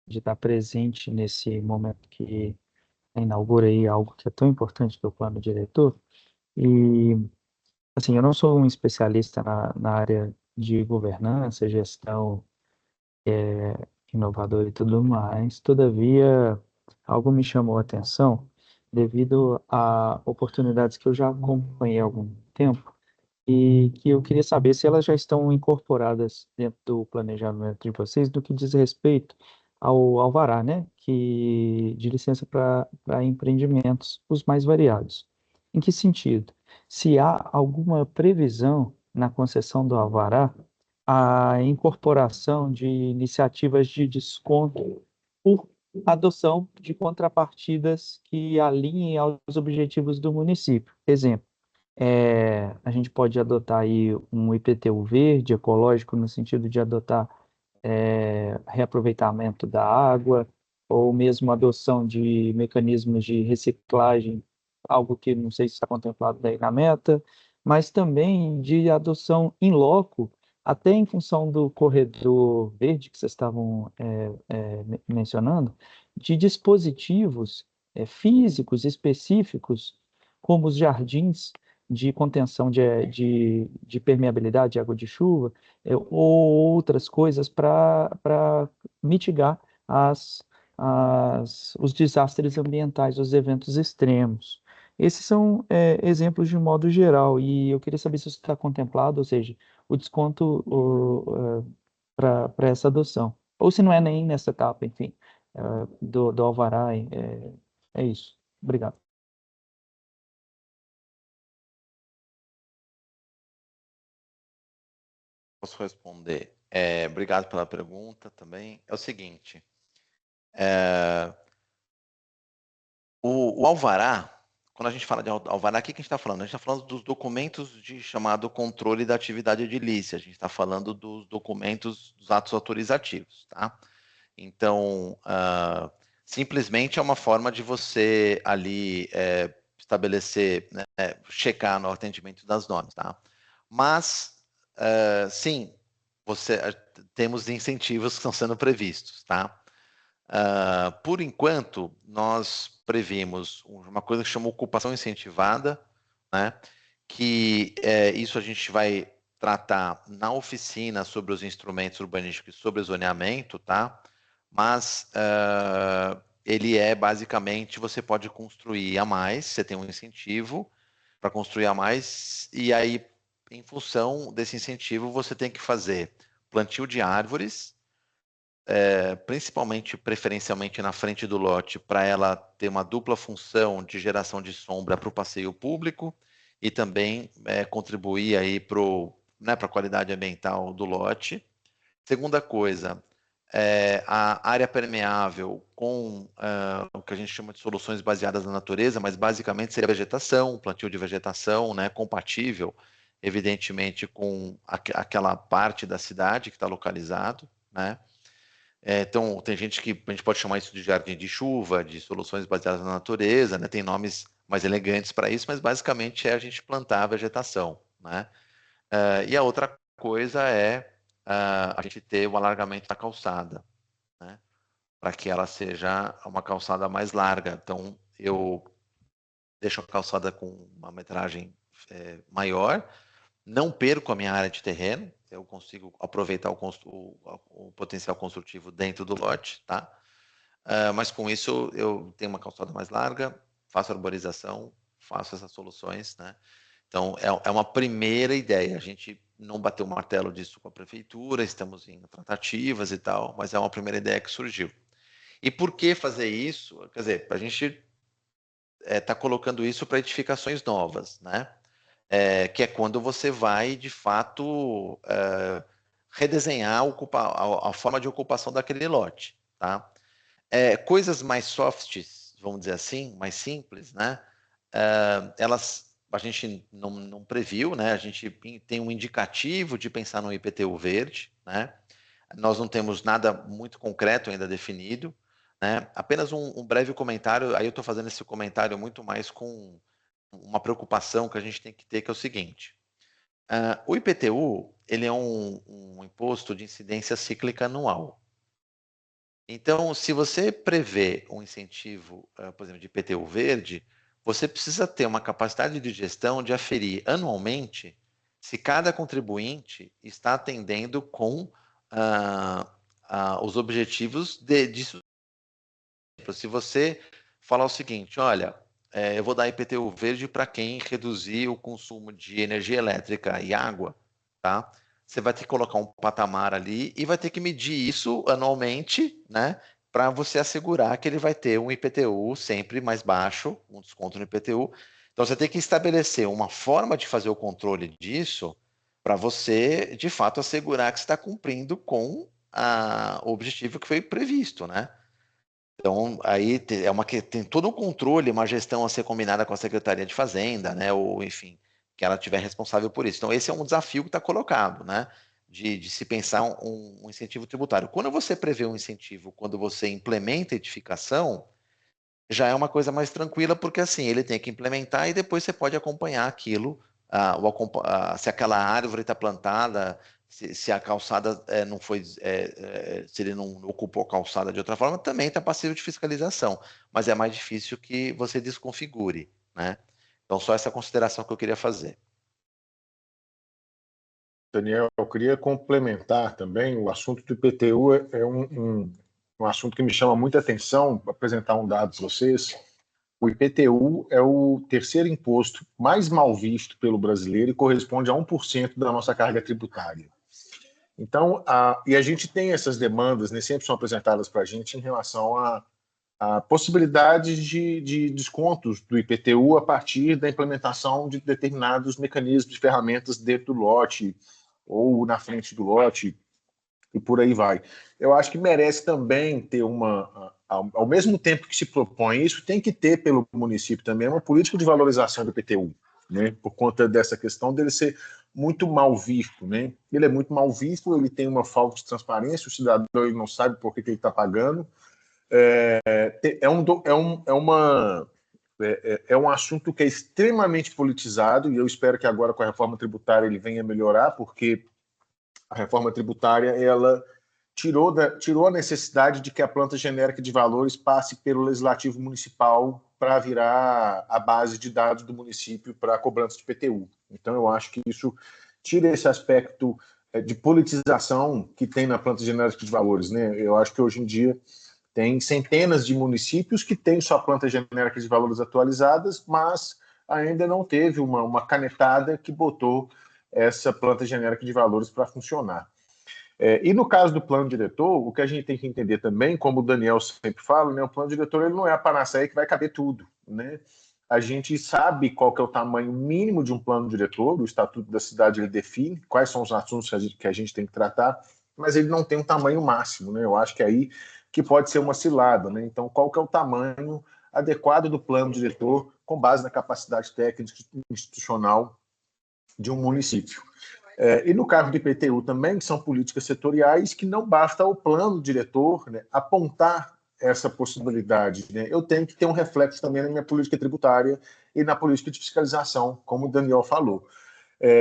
de estar presente nesse momento que inaugura aí algo que é tão importante que é o plano diretor. E, assim, eu não sou um especialista na área de governança, gestão inovadora e tudo mais, todavia, algo me chamou a atenção devido a oportunidades que eu já acompanhei há algum tempo e que eu queria saber se elas já estão incorporadas dentro do planejamento de vocês no que diz respeito ao alvará, né, de licença para empreendimentos, os mais variados. Em que sentido? Se há alguma previsão na concessão do alvará a incorporação de iniciativas de desconto por adoção de contrapartidas que alinhem aos objetivos do município. Exemplo, a gente pode adotar aí um IPTU verde, ecológico, no sentido de adotar reaproveitamento da água, ou mesmo adoção de mecanismos de reciclagem, algo que não sei se está contemplado daí na meta, mas também de adoção in loco, até em função do corredor verde que vocês estavam mencionando, de dispositivos físicos específicos, como os jardins de contenção de permeabilidade de água de chuva, ou outras coisas para mitigar os desastres ambientais, os eventos extremos. Esses são exemplos de um modo geral, e eu queria saber se isso está contemplado, ou seja, o desconto para essa adoção. Ou se não é nem nessa etapa, enfim, do alvará, é isso. Obrigado. Posso responder? Obrigado pela pergunta também. É o seguinte, o alvará, quando a gente fala de alvará, o que a gente está falando? A gente está falando dos documentos de chamado controle da atividade edilícia, a gente está falando dos documentos dos atos autorizativos, tá? Então, simplesmente é uma forma de você ali estabelecer, né, checar no atendimento das normas, tá? Mas, sim, temos incentivos que estão sendo previstos, tá? Por enquanto, nós previmos uma coisa que chama ocupação incentivada, né? Que isso a gente vai tratar na oficina sobre os instrumentos urbanísticos e sobre zoneamento, tá? Mas ele basicamente, você pode construir a mais, você tem um incentivo para construir a mais, e aí, em função desse incentivo, você tem que fazer plantio de árvores, principalmente, preferencialmente na frente do lote, para ela ter uma dupla função de geração de sombra para o passeio público e também contribuir aí para a qualidade ambiental do lote. Segunda coisa, a área permeável com o que a gente chama de soluções baseadas na natureza, mas basicamente seria vegetação, plantio de vegetação, né, compatível, evidentemente, com aquela parte da cidade que está localizado, né? Então, tem gente que a gente pode chamar isso de jardim de chuva, de soluções baseadas na natureza, né? Tem nomes mais elegantes para isso, mas basicamente é a gente plantar a vegetação, né? E a outra coisa é a gente ter o alargamento da calçada, né? Para que ela seja uma calçada mais larga. Então, eu deixo a calçada com uma metragem maior, não perco a minha área de terreno, eu consigo aproveitar o potencial construtivo dentro do lote, tá? Mas com isso eu tenho uma calçada mais larga, faço arborização, faço essas soluções, né? Então é uma primeira ideia. A gente não bateu o martelo disso com a prefeitura, estamos em tratativas e tal, mas é uma primeira ideia que surgiu. E por que fazer isso? Quer dizer, a gente está colocando isso para edificações novas, né? Que é quando você vai, de fato, redesenhar a forma de ocupação daquele lote, tá? Coisas mais softs, vamos dizer assim, mais simples, né? A gente não previu, né? A gente tem um indicativo de pensar no IPTU verde, né? Nós não temos nada muito concreto ainda definido, né? Apenas um breve comentário, aí eu estou fazendo esse comentário muito mais com uma preocupação que a gente tem que ter, que é o seguinte. O IPTU, ele é um imposto de incidência cíclica anual. Então, se você prevê um incentivo, por exemplo, de IPTU verde, você precisa ter uma capacidade de gestão de aferir anualmente se cada contribuinte está atendendo com os objetivos disso. Se você falar o seguinte, olha, eu vou dar IPTU verde para quem reduzir o consumo de energia elétrica e água, tá? Você vai ter que colocar um patamar ali e vai ter que medir isso anualmente, né? Para você assegurar que ele vai ter um IPTU sempre mais baixo, um desconto no IPTU. Então você tem que estabelecer uma forma de fazer o controle disso para você, de fato, assegurar que você está cumprindo com o objetivo que foi previsto, né? Então, aí tem todo um controle, uma gestão a ser combinada com a Secretaria de Fazenda, né? Ou, enfim, que ela tiver responsável por isso. Então, esse é um desafio que está colocado, né? De se pensar um incentivo tributário. Quando você prevê um incentivo, quando você implementa a edificação, já é uma coisa mais tranquila, porque assim, ele tem que implementar e depois você pode acompanhar aquilo, se aquela árvore está plantada, se a calçada não foi, se ele não ocupou a calçada de outra forma, também está passivo de fiscalização, mas é mais difícil que você desconfigure, né? Então, só essa consideração que eu queria fazer. Daniel, eu queria complementar também, o assunto do IPTU é um assunto que me chama muita atenção, para apresentar um dado para vocês. O IPTU é o terceiro imposto mais mal visto pelo brasileiro e corresponde a 1% da nossa carga tributária. Então, e a gente tem essas demandas, né, sempre são apresentadas para a gente em relação a possibilidades de descontos do IPTU a partir da implementação de determinados mecanismos de ferramentas dentro do lote ou na frente do lote e por aí vai. Eu acho que merece também ter ao mesmo tempo que se propõe isso, tem que ter pelo município também uma política de valorização do IPTU, né? Por conta dessa questão dele ser muito mal visto, né? Ele é muito mal visto, ele tem uma falta de transparência, o cidadão ele não sabe por que ele está pagando. É um assunto que é extremamente politizado e eu espero que agora com a reforma tributária ele venha melhorar, porque a reforma tributária ela tirou a necessidade de que a planta genérica de valores passe pelo legislativo municipal para virar a base de dados do município para a cobrança de IPTU. Então, eu acho que isso tira esse aspecto de politização que tem na planta genérica de valores, né? Eu acho que hoje em dia tem centenas de municípios que têm sua planta genérica de valores atualizadas, mas ainda não teve uma canetada que botou essa planta genérica de valores para funcionar. E no caso do plano diretor, o que a gente tem que entender também, como o Daniel sempre fala, né, o plano diretor ele não é a panaceia que vai caber tudo, né? A gente sabe qual que é o tamanho mínimo de um plano diretor, o Estatuto da Cidade ele define quais são os assuntos que a gente tem que tratar, mas ele não tem um tamanho máximo, né? Eu acho que é aí que pode ser uma cilada, né? Então, qual que é o tamanho adequado do plano diretor com base na capacidade técnica e institucional de um município? E no caso do IPTU também, que são políticas setoriais, que não basta o plano diretor, né, apontar essa possibilidade. Né? Eu tenho que ter um reflexo também na minha política tributária e na política de fiscalização, como o Daniel falou.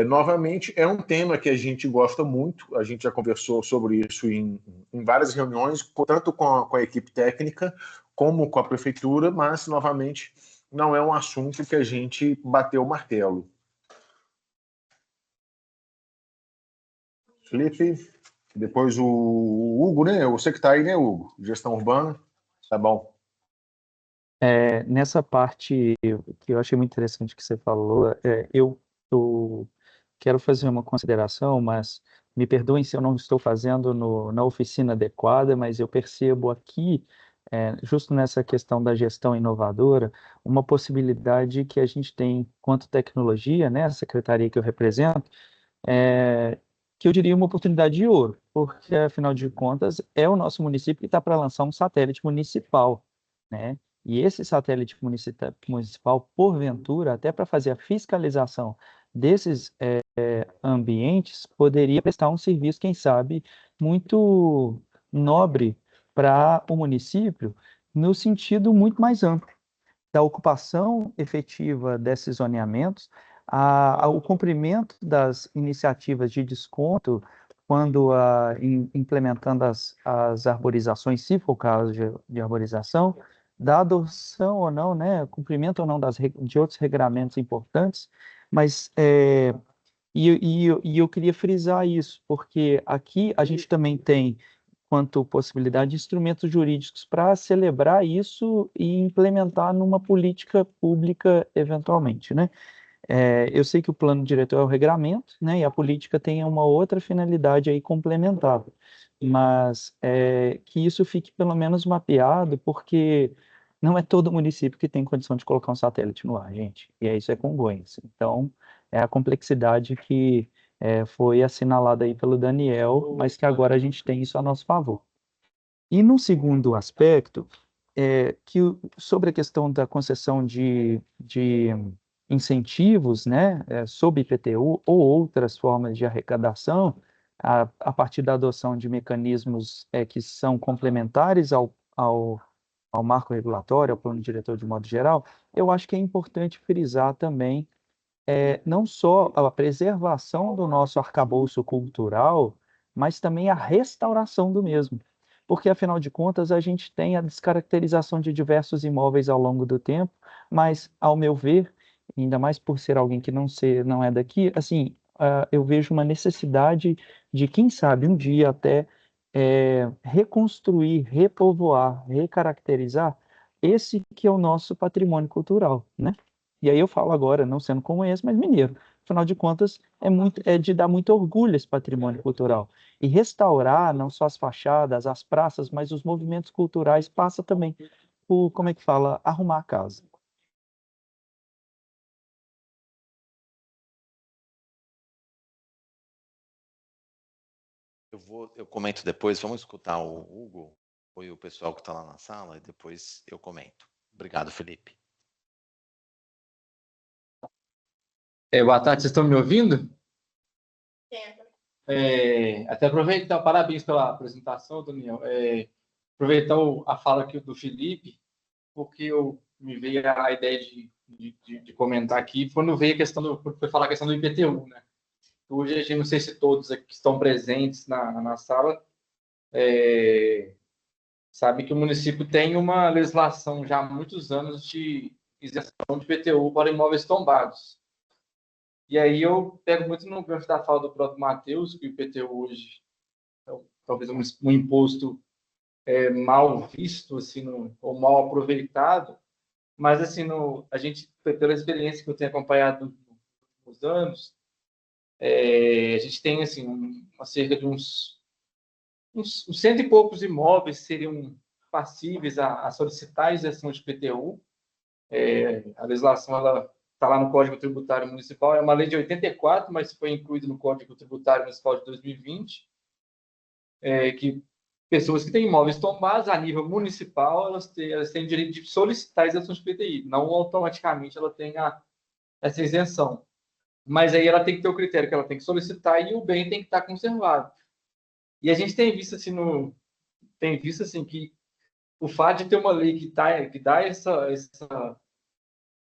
Novamente, é um tema que a gente gosta muito, a gente já conversou sobre isso em várias reuniões, tanto com a equipe técnica, como com a prefeitura, mas, novamente, não é um assunto que a gente bateu o martelo. Felipe, depois o Hugo, né? Você que está aí, né, Hugo? Gestão urbana, tá bom. Nessa parte que eu achei muito interessante que você falou, eu quero fazer uma consideração, mas me perdoem se eu não estou fazendo na oficina adequada, mas eu percebo aqui, justo nessa questão da gestão inovadora, uma possibilidade que a gente tem quanto tecnologia, né, a secretaria que eu represento, que eu diria uma oportunidade de ouro, porque, afinal de contas, é o nosso município que está para lançar um satélite municipal, né? E esse satélite municipal, porventura, até para fazer a fiscalização desses ambientes, poderia prestar um serviço, quem sabe, muito nobre para o município, no sentido muito mais amplo da ocupação efetiva desses zoneamentos, o cumprimento das iniciativas de desconto, quando implementando as arborizações, se for o caso de arborização, da adoção ou não, né, cumprimento ou não de outros regramentos importantes, mas eu queria frisar isso, porque aqui a gente também tem, quanto possibilidade, de instrumentos jurídicos para celebrar isso e implementar numa política pública eventualmente, né? Eu sei que o plano diretor é o regramento, né, e a política tem uma outra finalidade aí complementar, mas que isso fique pelo menos mapeado, porque não é todo município que tem condição de colocar um satélite no ar, gente, e isso é Congonhas. Então, é a complexidade que foi assinalada aí pelo Daniel, mas que agora a gente tem isso a nosso favor. E no segundo aspecto, sobre a questão da concessão de incentivos, né, sob IPTU ou outras formas de arrecadação, a partir da adoção de mecanismos que são complementares ao marco regulatório, ao plano diretor de modo geral, eu acho que é importante frisar também não só a preservação do nosso arcabouço cultural, mas também a restauração do mesmo. Porque, afinal de contas, a gente tem a descaracterização de diversos imóveis ao longo do tempo, mas, ao meu ver, ainda mais por ser alguém que não é daqui, assim, eu vejo uma necessidade de, quem sabe, um dia até reconstruir, repovoar, recaracterizar esse que é o nosso patrimônio cultural, né? E aí eu falo agora, não sendo como esse, mas mineiro. Afinal de contas, é de dar muito orgulho esse patrimônio cultural. E restaurar não só as fachadas, as praças, mas os movimentos culturais passa também por, como é que fala, arrumar a casa. Eu comento depois, vamos escutar o Hugo e o pessoal que está lá na sala e depois eu comento. Obrigado, Felipe. Boa tarde, vocês estão me ouvindo? Até aproveitar, parabéns pela apresentação, Daniel. Aproveitar a fala aqui do Felipe, porque me veio a ideia de comentar aqui, quando veio a questão foi falar a questão do IPTU, né? Hoje, a gente, não sei se todos aqui que estão presentes na sala sabe que o município tem uma legislação já há muitos anos de isenção de IPTU para imóveis tombados. E aí eu pego muito no gancho da fala do próprio Matheus, que o IPTU hoje é talvez um imposto mal visto, assim, ou mal aproveitado, mas assim, a gente, pela experiência que eu tenho acompanhado nos anos, a gente tem assim, cerca de uns cento e poucos imóveis seriam passíveis a solicitar a isenção de IPTU. A legislação está lá no Código Tributário Municipal, é uma lei de 84, mas foi incluído no Código Tributário Municipal de 2020, que pessoas que têm imóveis tombados a nível municipal, elas têm o direito de solicitar a isenção de IPTI, não automaticamente ela tem essa isenção. Mas aí ela tem que ter o critério que ela tem que solicitar e o bem tem que estar conservado. E a gente tem visto assim que o fato de ter uma lei que dá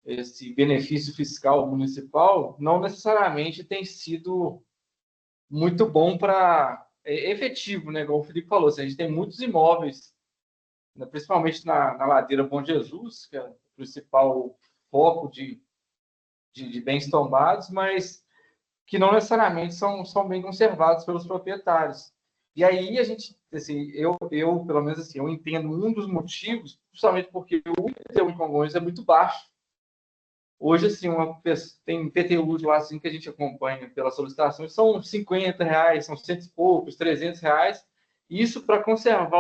esse benefício fiscal municipal não necessariamente tem sido muito bom para efetivo, né? Como o Felipe falou, assim, a gente tem muitos imóveis, né, principalmente na ladeira Bom Jesus, que é o principal foco de bens tombados, mas que não necessariamente são bem conservados pelos proprietários. E aí a gente, assim, eu pelo menos assim, eu entendo um dos motivos, justamente porque o IPTU em Congonhas é muito baixo. Hoje, assim, tem PTUs lá assim, que a gente acompanha pelas solicitações, são R$50, são cento e poucos, R$300. Isso para conservar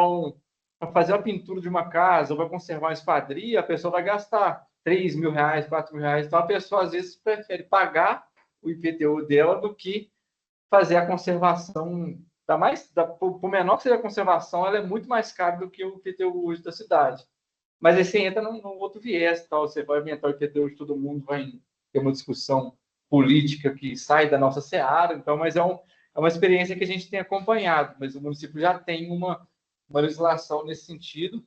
para fazer a pintura de uma casa, ou para conservar uma esquadria, a pessoa vai gastar R$3.000, R$4.000. Então, a pessoa, às vezes, prefere pagar o IPTU dela do que fazer a conservação. Por menor que seja a conservação, ela é muito mais cara do que o IPTU hoje da cidade. Mas aí você entra num outro viés, tal. Você vai aumentar o IPTU de todo mundo, vai ter uma discussão política que sai da nossa seara. Então, mas é uma experiência que a gente tem acompanhado, mas o município já tem uma legislação nesse sentido.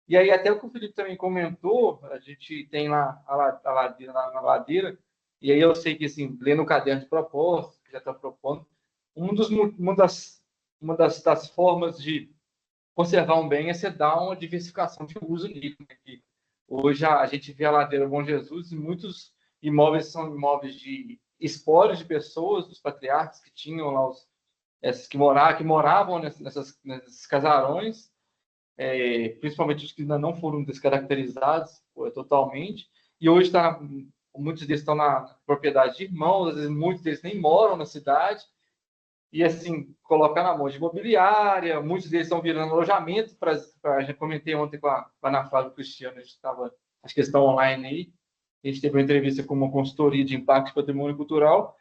E aí, até o que o Felipe também comentou, a gente tem lá a ladeira, na ladeira, e aí eu sei que, assim, lendo o caderno de propostas, que já está propondo, uma das formas de conservar um bem é você dar uma diversificação de uso nele, né? Que hoje a gente vê a Ladeira Bom Jesus e muitos imóveis são imóveis de espólios de pessoas, dos patriarcas que tinham lá esses que moravam nesses casarões, principalmente os que ainda não foram descaracterizados totalmente, e hoje muitos deles estão na propriedade de irmãos, às vezes muitos deles nem moram na cidade, e assim, colocar na mão de imobiliária, muitos deles estão virando alojamento, já comentei ontem com a Ana Flávia e o Cristiano, a gente estava, acho que eles estão online aí, a gente teve uma entrevista com uma consultoria de impacto de patrimônio cultural,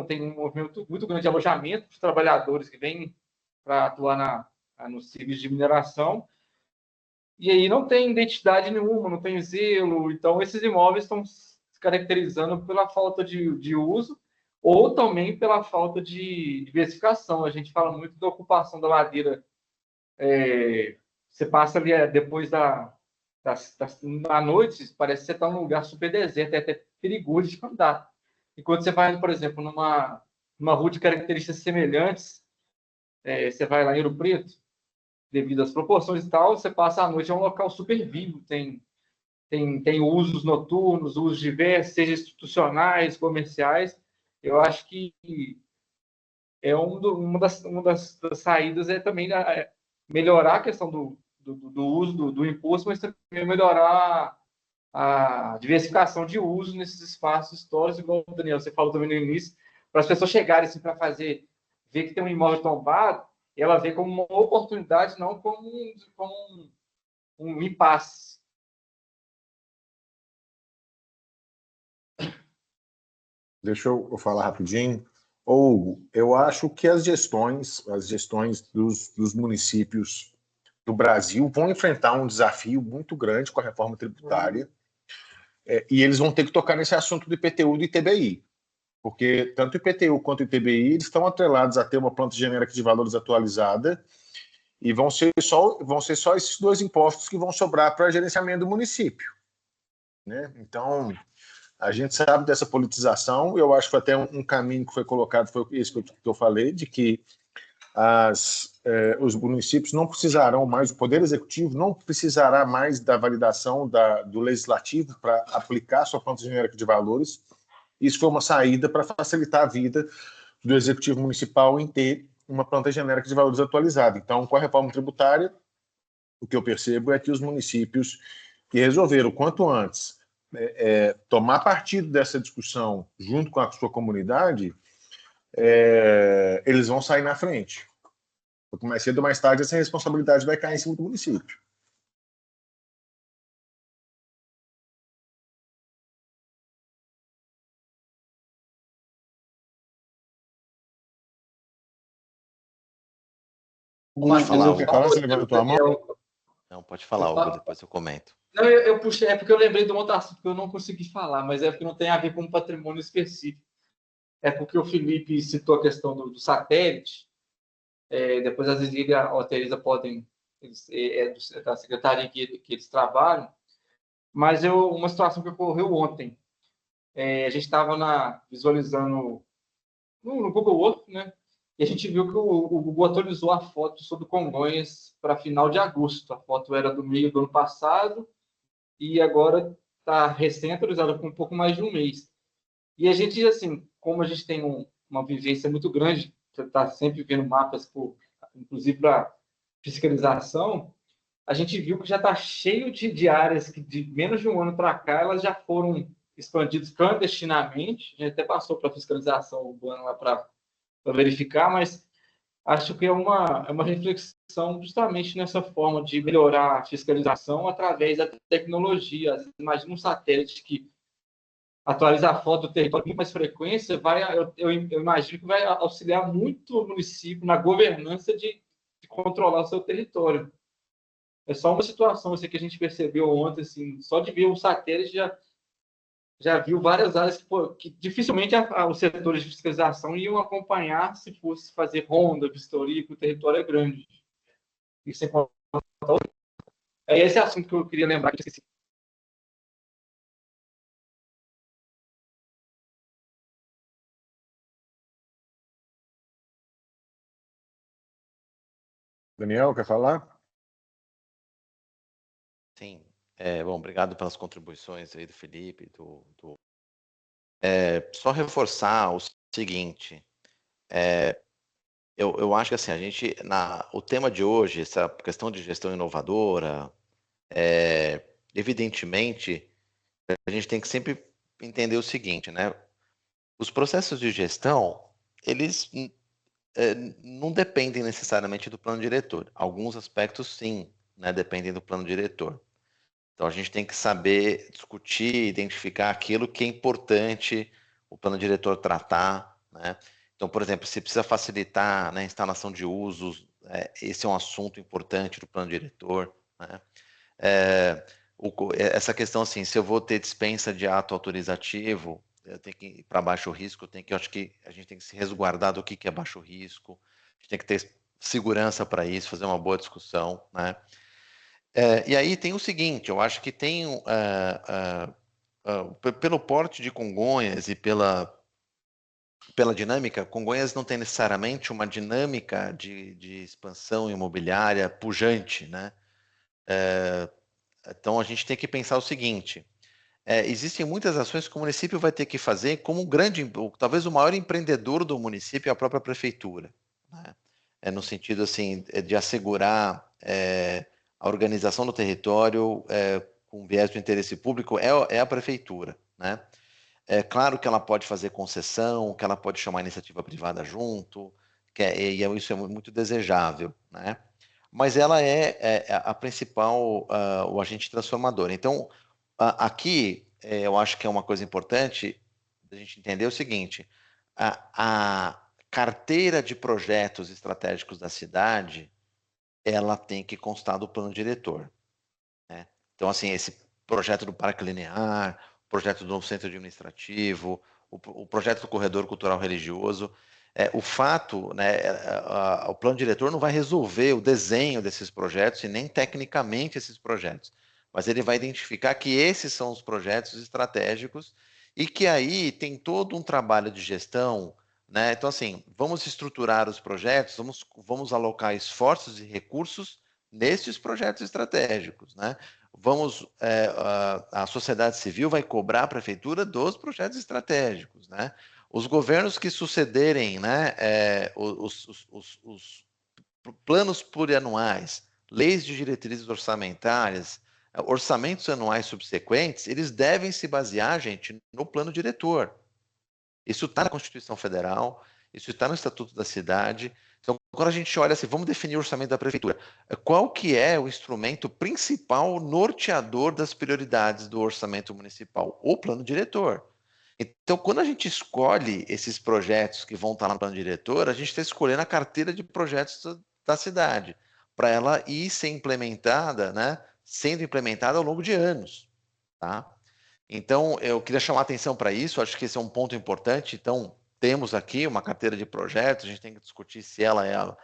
tem um movimento muito grande de alojamento dos trabalhadores que vêm para atuar nos serviços de mineração, e aí não tem identidade nenhuma, não tem zelo, então esses imóveis estão se caracterizando pela falta de uso ou também pela falta de diversificação. A gente fala muito da ocupação da ladeira, você passa ali depois à noite, parece que você está num lugar super deserto, é até perigoso de andar. E quando você vai, por exemplo, numa rua de características semelhantes, você vai lá em Ouro Preto, devido às proporções e tal, você passa a noite, é um local super vivo, tem usos noturnos, usos diversos, seja institucionais, comerciais. Eu acho que uma das saídas é também melhorar a questão do uso do imposto, mas também melhorar a diversificação de uso nesses espaços históricos, igual o Daniel, você falou também no início, para as pessoas chegarem assim, para ver que tem um imóvel tombado, ela vê como uma oportunidade, não como um impasse. Deixa eu falar rapidinho. Ou eu acho que as gestões dos municípios do Brasil vão enfrentar um desafio muito grande com a reforma tributária, e eles vão ter que tocar nesse assunto do IPTU e do ITBI, porque tanto o IPTU quanto o ITBI eles estão atrelados a ter uma planta genérica de valores atualizada, e vão ser só esses dois impostos que vão sobrar para gerenciamento do município, né? Então, a gente sabe dessa politização, eu acho que foi até um caminho que foi colocado, foi esse que eu falei, de que os municípios não precisarão mais, o Poder Executivo não precisará mais da validação do Legislativo para aplicar sua planta genérica de valores. Isso foi uma saída para facilitar a vida do Executivo Municipal em ter uma planta genérica de valores atualizada. Então, com a reforma tributária, o que eu percebo é que os municípios que resolveram, quanto antes, tomar partido dessa discussão junto com a sua comunidade, eles vão sair na frente. Porque mais cedo ou mais tarde essa responsabilidade vai cair em cima do município. Pode falar, Hugo. Você levantou a mão? Não, pode falar, Hugo, depois eu comento. Não, eu puxei, é porque eu lembrei de um outro assunto que eu não consegui falar, mas é porque não tem a ver com um patrimônio específico. É porque o Felipe citou a questão do satélite, depois às vezes ele e a Teresa podem, da secretaria que eles trabalham, mas uma situação que ocorreu ontem, a gente estava visualizando no Google Earth, né? E a gente viu que o Google atualizou a foto sobre Congonhas para final de agosto. A foto era do meio do ano passado e agora está recém-atualizada com um pouco mais de um mês. E a gente, assim, como a gente tem uma vivência muito grande, você está sempre vendo mapas, inclusive para fiscalização, a gente viu que já está cheio de áreas que de menos de um ano para cá elas já foram expandidas clandestinamente. A gente até passou para a fiscalização urbana lá para verificar, mas acho que é uma reflexão justamente nessa forma de melhorar a fiscalização através da tecnologia. Imagina um satélite que atualiza a foto do território com mais frequência, eu imagino que vai auxiliar muito o município na governança de controlar o seu território. É só uma situação assim, que a gente percebeu ontem, assim, só de ver um satélite já viu várias áreas que dificilmente os setores de fiscalização iam acompanhar se fosse fazer ronda, vistoria, que o território é grande. E sem contar, é esse assunto que eu queria lembrar, que eu esqueci. Daniel, quer falar? Sim. Bom, obrigado pelas contribuições aí do Felipe, só reforçar o seguinte, eu acho que assim, o tema de hoje, essa questão de gestão inovadora, evidentemente, a gente tem que sempre entender o seguinte, né? Os processos de gestão, eles não dependem necessariamente do plano diretor. Alguns aspectos, sim, né, dependem do plano diretor. Então, a gente tem que saber discutir, identificar aquilo que é importante o plano diretor tratar, né? Então, por exemplo, se precisa facilitar, né, a instalação de usos, esse é um assunto importante do plano diretor, né? Essa questão, assim, se eu vou ter dispensa de ato autorizativo, eu tenho que ir para baixo risco, eu acho que a gente tem que se resguardar do que é baixo risco, a gente tem que ter segurança para isso, fazer uma boa discussão, né? E aí tem o seguinte, eu acho que tem, pelo porte de Congonhas e pela dinâmica, Congonhas não tem necessariamente uma dinâmica de expansão imobiliária pujante, né? Então a gente tem que pensar o seguinte, existem muitas ações que o município vai ter que fazer como talvez o maior empreendedor do município é a própria prefeitura, né? No sentido assim de assegurar a organização do território com viés do interesse público é a prefeitura, né? É claro que ela pode fazer concessão, que ela pode chamar a iniciativa privada junto, isso é muito desejável, né? Mas ela é a principal, o agente transformador. Então, aqui, eu acho que é uma coisa importante a gente entender o seguinte, a carteira de projetos estratégicos da cidade, ela tem que constar do plano diretor, né? Então, assim, esse projeto do Parque Linear, o projeto do novo centro administrativo, o projeto do corredor cultural religioso, o fato, né, o plano diretor não vai resolver o desenho desses projetos e nem tecnicamente esses projetos, mas ele vai identificar que esses são os projetos estratégicos e que aí tem todo um trabalho de gestão, né? Então, assim, vamos estruturar os projetos, vamos alocar esforços e recursos nesses projetos estratégicos, né? A sociedade civil vai cobrar a prefeitura dos projetos estratégicos, né? Os governos que sucederem, né, os planos plurianuais, leis de diretrizes orçamentárias, orçamentos anuais subsequentes, eles devem se basear, gente, no plano diretor. Isso está na Constituição Federal, isso está no Estatuto da Cidade. Então, quando a gente olha assim, vamos definir o orçamento da prefeitura. Qual que é o instrumento principal norteador das prioridades do orçamento municipal? O plano diretor. Então, quando a gente escolhe esses projetos que vão estar no plano diretor, a gente está escolhendo a carteira de projetos da cidade, para ela ir ser implementada, né, sendo implementada ao longo de anos, tá? Então, eu queria chamar a atenção para isso, acho que esse é um ponto importante. Então, temos aqui uma carteira de projetos, a gente tem que discutir se ela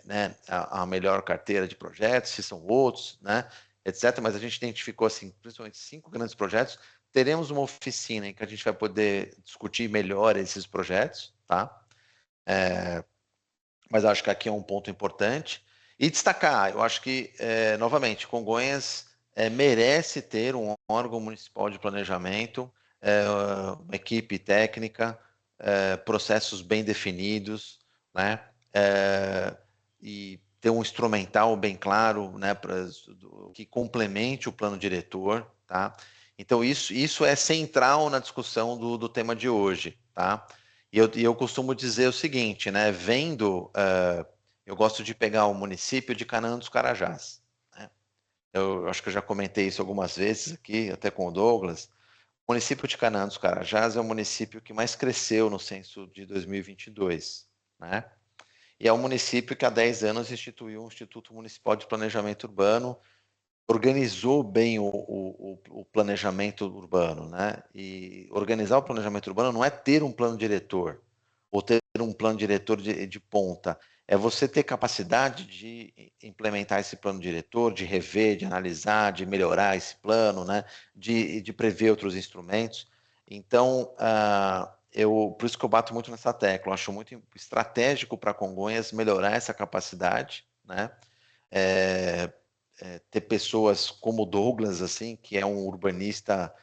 né, a melhor carteira de projetos, se são outros, né, etc. Mas a gente identificou, assim, principalmente 5 grandes projetos. Teremos uma oficina em que a gente vai poder discutir melhor esses projetos, tá? Mas acho que aqui é um ponto importante. E destacar, eu acho que, novamente, Congonhas merece ter um órgão municipal de planejamento, uma equipe técnica, processos bem definidos, né? E ter um instrumental bem claro, né, que complemente o plano diretor, tá? Então, isso é central na discussão do tema de hoje, tá? E eu costumo dizer o seguinte, né? Eu gosto de pegar o município de Canaã dos Carajás, né? Eu acho que eu já comentei isso algumas vezes aqui, até com o Douglas. O município de Canaã dos Carajás é o município que mais cresceu no censo de 2022, né? E é um município que há 10 anos instituiu um Instituto Municipal de Planejamento Urbano, organizou bem o planejamento urbano, né? E organizar o planejamento urbano não é ter um plano diretor, ou ter um plano diretor de ponta, é você ter capacidade de implementar esse plano diretor, de rever, de analisar, de melhorar esse plano, né? De prever outros instrumentos. Então, por isso que eu bato muito nessa tecla, eu acho muito estratégico para Congonhas melhorar essa capacidade, né? Ter pessoas como o Douglas, assim, que é um urbanista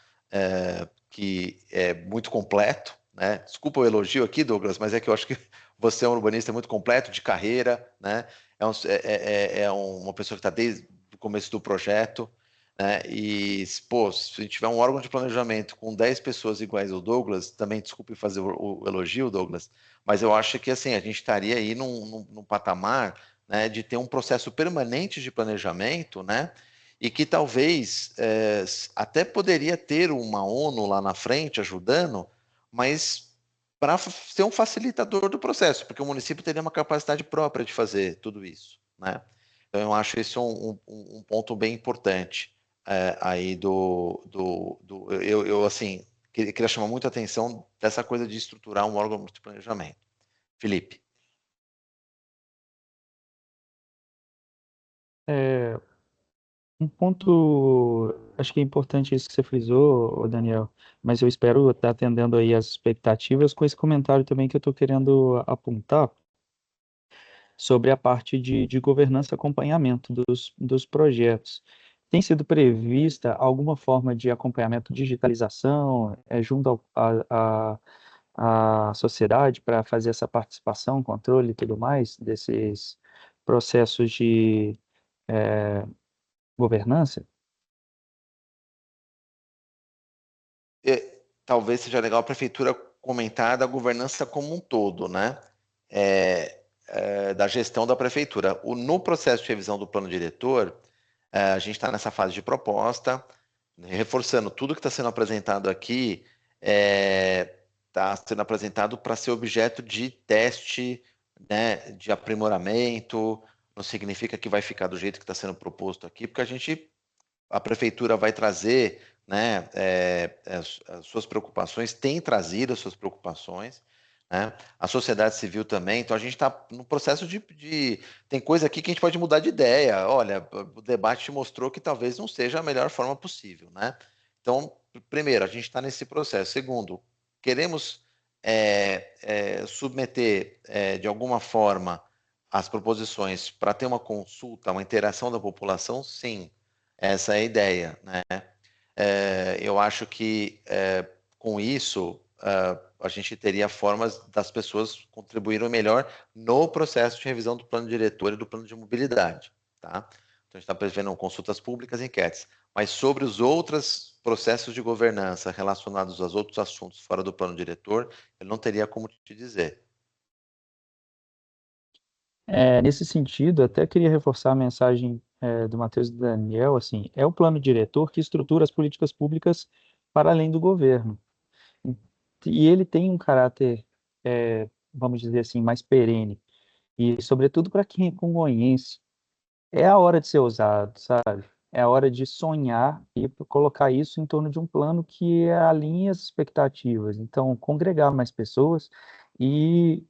que é muito completo, né? Desculpa o elogio aqui, Douglas, mas é que eu acho que você é um urbanista muito completo, de carreira, né? Uma pessoa que está desde o começo do projeto, né? E, pô, se tiver um órgão de planejamento com 10 pessoas iguais ao Douglas, também desculpe fazer o elogio, Douglas, mas eu acho que, assim, a gente estaria aí num patamar, né, de ter um processo permanente de planejamento, né? E que talvez até poderia ter uma ONU lá na frente ajudando, mas para ser um facilitador do processo, porque o município teria uma capacidade própria de fazer tudo isso, né? Então eu acho isso um ponto bem importante aí eu assim queria chamar muita atenção dessa coisa de estruturar um órgão de planejamento. Felipe. Um ponto, acho que é importante isso que você frisou, ô Daniel, mas eu espero estar atendendo aí as expectativas com esse comentário também que eu estou querendo apontar sobre a parte de governança e acompanhamento dos projetos. Tem sido prevista alguma forma de acompanhamento, digitalização, junto à sociedade para fazer essa participação, controle e tudo mais desses processos de governança? Talvez seja legal a prefeitura comentar da governança como um todo, né? Da gestão da prefeitura. No processo de revisão do plano diretor, a gente está nessa fase de proposta, reforçando tudo que está sendo apresentado aqui, está sendo apresentado para ser objeto de teste, né, de aprimoramento. Não significa que vai ficar do jeito que está sendo proposto aqui, porque a prefeitura vai trazer, né, as suas preocupações, tem trazido as suas preocupações, né? A sociedade civil também. Então a gente está no processo tem coisa aqui que a gente pode mudar de ideia. Olha, o debate mostrou que talvez não seja a melhor forma possível, né? Então, primeiro, a gente está nesse processo. Segundo, queremos submeter de alguma forma as proposições para ter uma consulta, uma interação da população, sim. Essa é a ideia, né? Eu acho que com isso a gente teria formas das pessoas contribuírem melhor no processo de revisão do plano diretor e do plano de mobilidade, tá? Então a gente está prevendo consultas públicas e enquetes, mas sobre os outros processos de governança relacionados aos outros assuntos fora do plano diretor, eu não teria como te dizer. Nesse sentido, até queria reforçar a mensagem do Matheus e do Daniel, assim, é o plano diretor que estrutura as políticas públicas para além do governo. E ele tem um caráter, vamos dizer assim, mais perene. E, sobretudo, para quem é congonhense, é a hora de ser usado, sabe? É a hora de sonhar e colocar isso em torno de um plano que alinhe as expectativas. Então, congregar mais pessoas e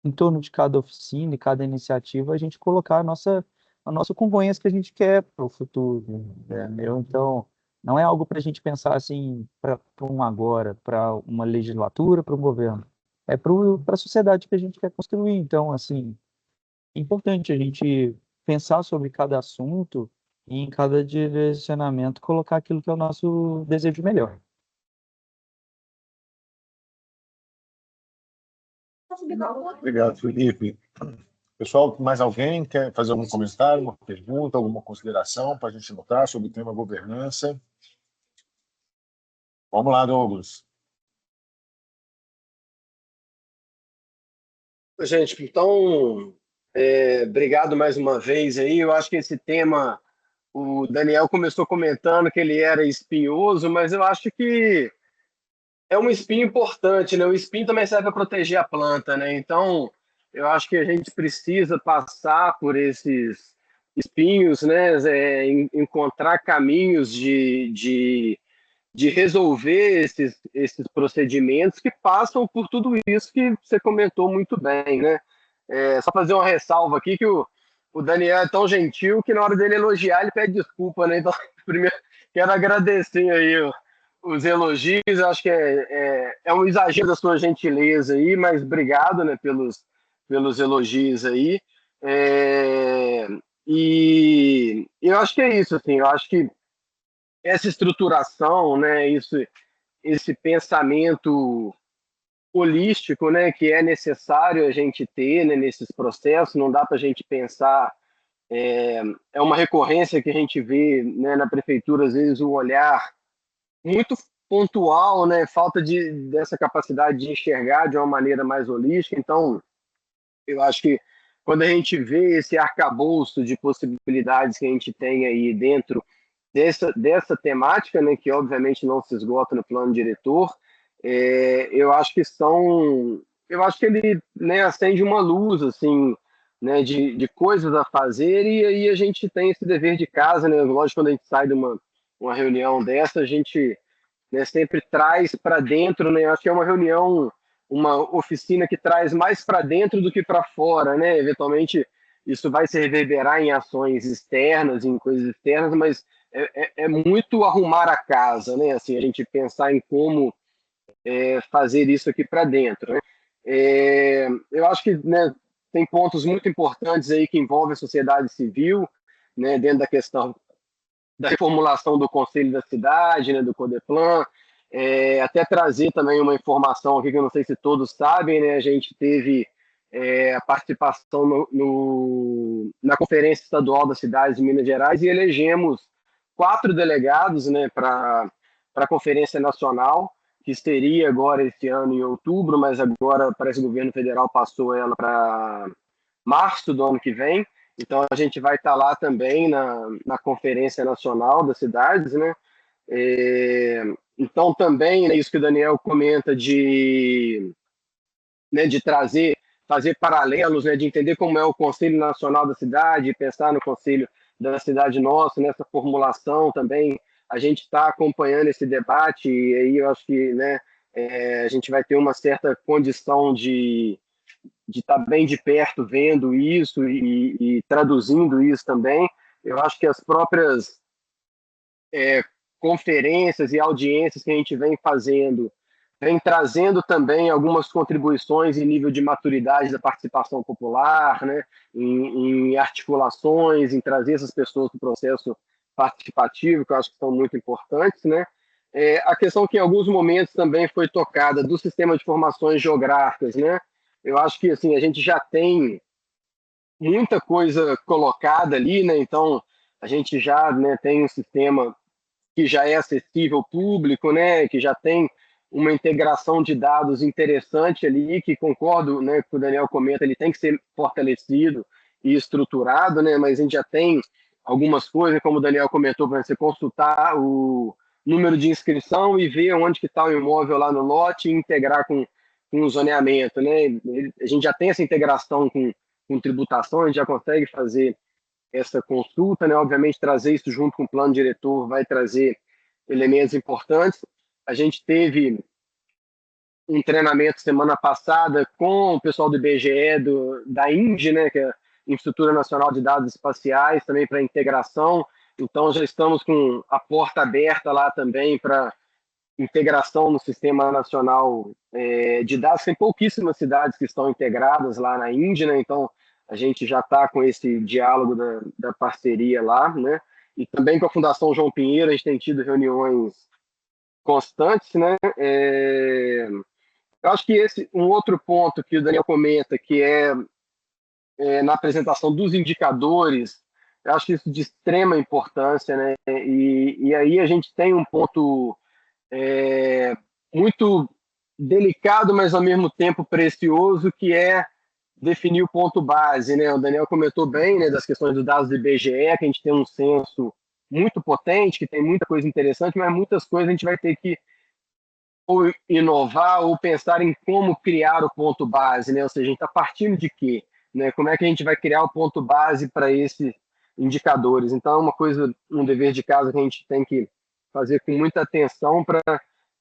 em torno de cada oficina e cada iniciativa, a gente colocar a nossa Congonhas que a gente quer para o futuro, entendeu? Então, não é algo para a gente pensar assim, para um agora, para uma legislatura, para um governo. É para a sociedade que a gente quer construir. Então, assim, é importante a gente pensar sobre cada assunto e em cada direcionamento colocar aquilo que é o nosso desejo melhor. Obrigado, Felipe. Pessoal, mais alguém quer fazer algum comentário, uma pergunta, alguma consideração para a gente notar sobre o tema governança? Vamos lá, Douglas. Gente, então, obrigado mais uma vez aí. Eu acho que esse tema, o Daniel começou comentando que ele era espinhoso, mas eu acho que é um espinho importante, né? O espinho também serve para proteger a planta, né? Então, eu acho que a gente precisa passar por esses espinhos, né? Encontrar caminhos de resolver esses procedimentos que passam por tudo isso que você comentou muito bem, né? Só fazer uma ressalva aqui que o Daniel é tão gentil que na hora dele elogiar ele pede desculpa, né? Então, primeiro, quero agradecer aí os elogios, eu acho que é um exagero da sua gentileza aí, mas obrigado, né, pelos elogios aí. E eu acho que é isso, assim, eu acho que essa estruturação, né, esse pensamento holístico, né, que é necessário a gente ter, né, nesses processos, não dá para a gente pensar, é uma recorrência que a gente vê, né, na prefeitura, às vezes, o olhar muito pontual, né, falta dessa capacidade de enxergar de uma maneira mais holística. Então, eu acho que quando a gente vê esse arcabouço de possibilidades que a gente tem aí dentro dessa temática, né, que obviamente não se esgota no plano diretor, eu acho eu acho que ele, né, acende uma luz assim, né, de coisas a fazer, e aí a gente tem esse dever de casa, né? Lógico, quando a gente sai de uma reunião dessa, a gente, né, sempre traz para dentro, né? Eu acho que é uma reunião, uma oficina que traz mais para dentro do que para fora, né? Eventualmente isso vai se reverberar em ações externas, em coisas externas, mas é muito arrumar a casa, né? Assim, a gente pensar em como fazer isso aqui para dentro, né? Eu acho que, né, tem pontos muito importantes aí que envolvem a sociedade civil, né, dentro da questão da reformulação do Conselho da Cidade, né, do Codeplan, até trazer também uma informação aqui que eu não sei se todos sabem, né, a gente teve a participação na Conferência Estadual das Cidades de Minas Gerais e elegemos 4 delegados, né, para a Conferência Nacional, que seria agora esse ano em outubro, mas agora parece que o governo federal passou ela para março do ano que vem. Então a gente vai estar lá também na Conferência Nacional das Cidades, né? Então também, né, isso que o Daniel comenta né, de fazer paralelos, né, de entender como é o Conselho Nacional da Cidade, pensar no Conselho da Cidade Nossa, nessa formulação também. A gente está acompanhando esse debate e aí eu acho que, né, a gente vai ter uma certa condição de estar bem de perto vendo isso e traduzindo isso também. Eu acho que as próprias conferências e audiências que a gente vem fazendo vem trazendo também algumas contribuições em nível de maturidade da participação popular, né, em articulações, em trazer essas pessoas para o processo participativo, que eu acho que são muito importantes, né. A questão que em alguns momentos também foi tocada do sistema de informações geográficas, né. Eu acho que assim a gente já tem muita coisa colocada ali, né. Então a gente já, né, tem um sistema que já é acessível ao público, né, que já tem uma integração de dados interessante ali, que concordo, né, com o Daniel comenta, ele tem que ser fortalecido e estruturado, né, mas a gente já tem algumas coisas, como o Daniel comentou, para você consultar o número de inscrição e ver onde que está o imóvel lá no lote e integrar com o zoneamento, né. A gente já tem essa integração com tributação, a gente já consegue fazer essa consulta, né? Obviamente, trazer isso junto com o plano diretor vai trazer elementos importantes. A gente teve um treinamento semana passada com o pessoal do IBGE, da INDE, né? Que é a Infraestrutura Nacional de Dados Espaciais, também para integração. Então, já estamos com a porta aberta lá também para integração no Sistema Nacional de Dados. Tem pouquíssimas cidades que estão integradas lá na Índia, né? Então a gente já está com esse diálogo da parceria lá, né? E também com a Fundação João Pinheiro a gente tem tido reuniões constantes, né? Eu acho que um outro ponto que o Daniel comenta, que na apresentação dos indicadores, eu acho que isso de extrema importância, né? E aí a gente tem um ponto muito delicado, mas ao mesmo tempo precioso, que é definir o ponto base, né? O Daniel comentou bem, né, das questões dos dados do IBGE, que a gente tem um censo muito potente, que tem muita coisa interessante, mas muitas coisas a gente vai ter que ou inovar ou pensar em como criar o ponto base, né? Ou seja, a gente está partindo de quê? Né? Como é que a gente vai criar o ponto base para esses indicadores? Então, é uma coisa, um dever de casa que a gente tem que fazer com muita atenção para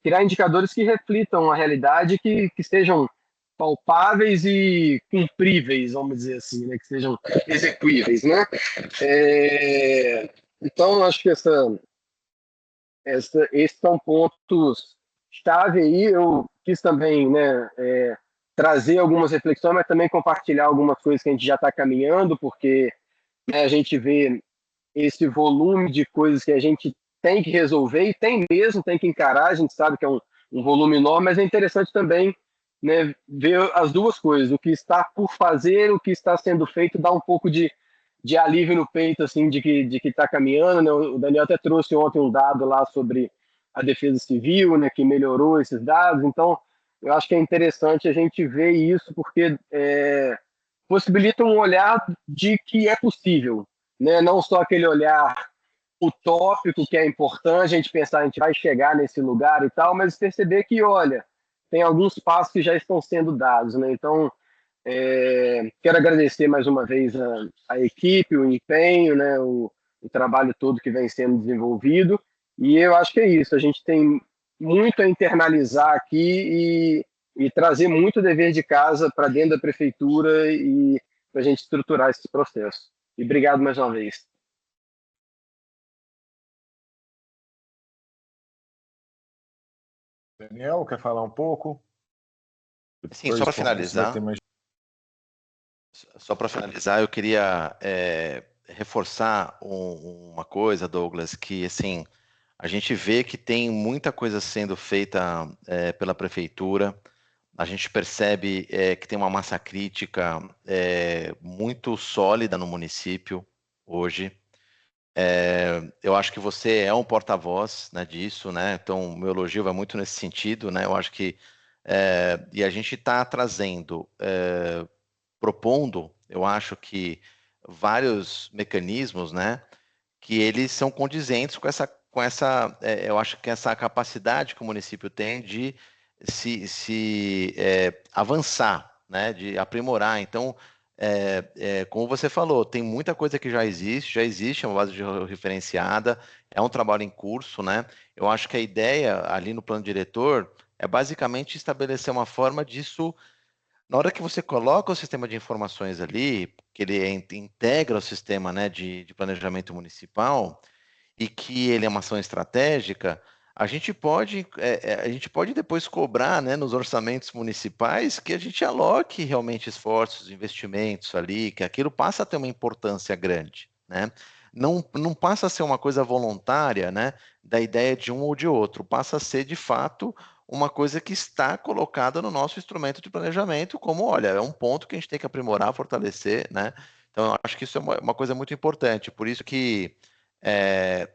criar indicadores que reflitam a realidade, que sejam palpáveis e cumpríveis, vamos dizer assim, né? Que sejam execuíveis, né? Então, acho que esses são pontos chave aí. Eu quis também, né, trazer algumas reflexões, mas também compartilhar algumas coisas que a gente já está caminhando, porque, né, a gente vê esse volume de coisas que a gente tem que resolver, e tem mesmo, tem que encarar, a gente sabe que é um volume enorme, mas é interessante também, né, ver as duas coisas, o que está por fazer, o que está sendo feito, dá um pouco de alívio no peito, assim, de que está caminhando, né? O Daniel até trouxe ontem um dado lá sobre a Defesa Civil, né, que melhorou esses dados, então eu acho que é interessante a gente ver isso, porque possibilita um olhar de que é possível, né? Não só aquele olhar utópico que é importante, a gente pensar, a gente vai chegar nesse lugar e tal, mas perceber que, olha, tem alguns passos que já estão sendo dados, né? Então, quero agradecer mais uma vez a equipe, o empenho, né? O trabalho todo que vem sendo desenvolvido, e eu acho que é isso, a gente tem muito a internalizar aqui e trazer muito dever de casa para dentro da prefeitura e para a gente estruturar esse processo. E obrigado mais uma vez. Daniel, quer falar um pouco? Sim, só para finalizar. Só para finalizar, eu queria reforçar uma coisa, Douglas, que assim a gente vê que tem muita coisa sendo feita pela prefeitura. A gente percebe que tem uma massa crítica muito sólida no município hoje. Eu acho que você é um porta-voz, né, disso, né? Então, meu elogio vai muito nesse sentido, né? Eu acho que e a gente está trazendo, propondo, eu acho que vários mecanismos, né, que eles são condizentes com essa, eu acho que essa capacidade que o município tem de se avançar, né, de aprimorar. Então, como você falou, tem muita coisa que já existe, é uma base referenciada, é um trabalho em curso, né? Eu acho que a ideia ali no plano diretor é basicamente estabelecer uma forma disso. Na hora que você coloca o sistema de informações ali, que ele integra o sistema, né, de planejamento municipal, e que ele é uma ação estratégica, a gente pode depois cobrar, né, nos orçamentos municipais que a gente aloque realmente esforços, investimentos ali, que aquilo passa a ter uma importância grande, né? Não passa a ser uma coisa voluntária, né, da ideia de um ou de outro, passa a ser de fato uma coisa que está colocada no nosso instrumento de planejamento, como, olha, é um ponto que a gente tem que aprimorar, fortalecer, né? Então, eu acho que isso é uma coisa muito importante, por isso que é,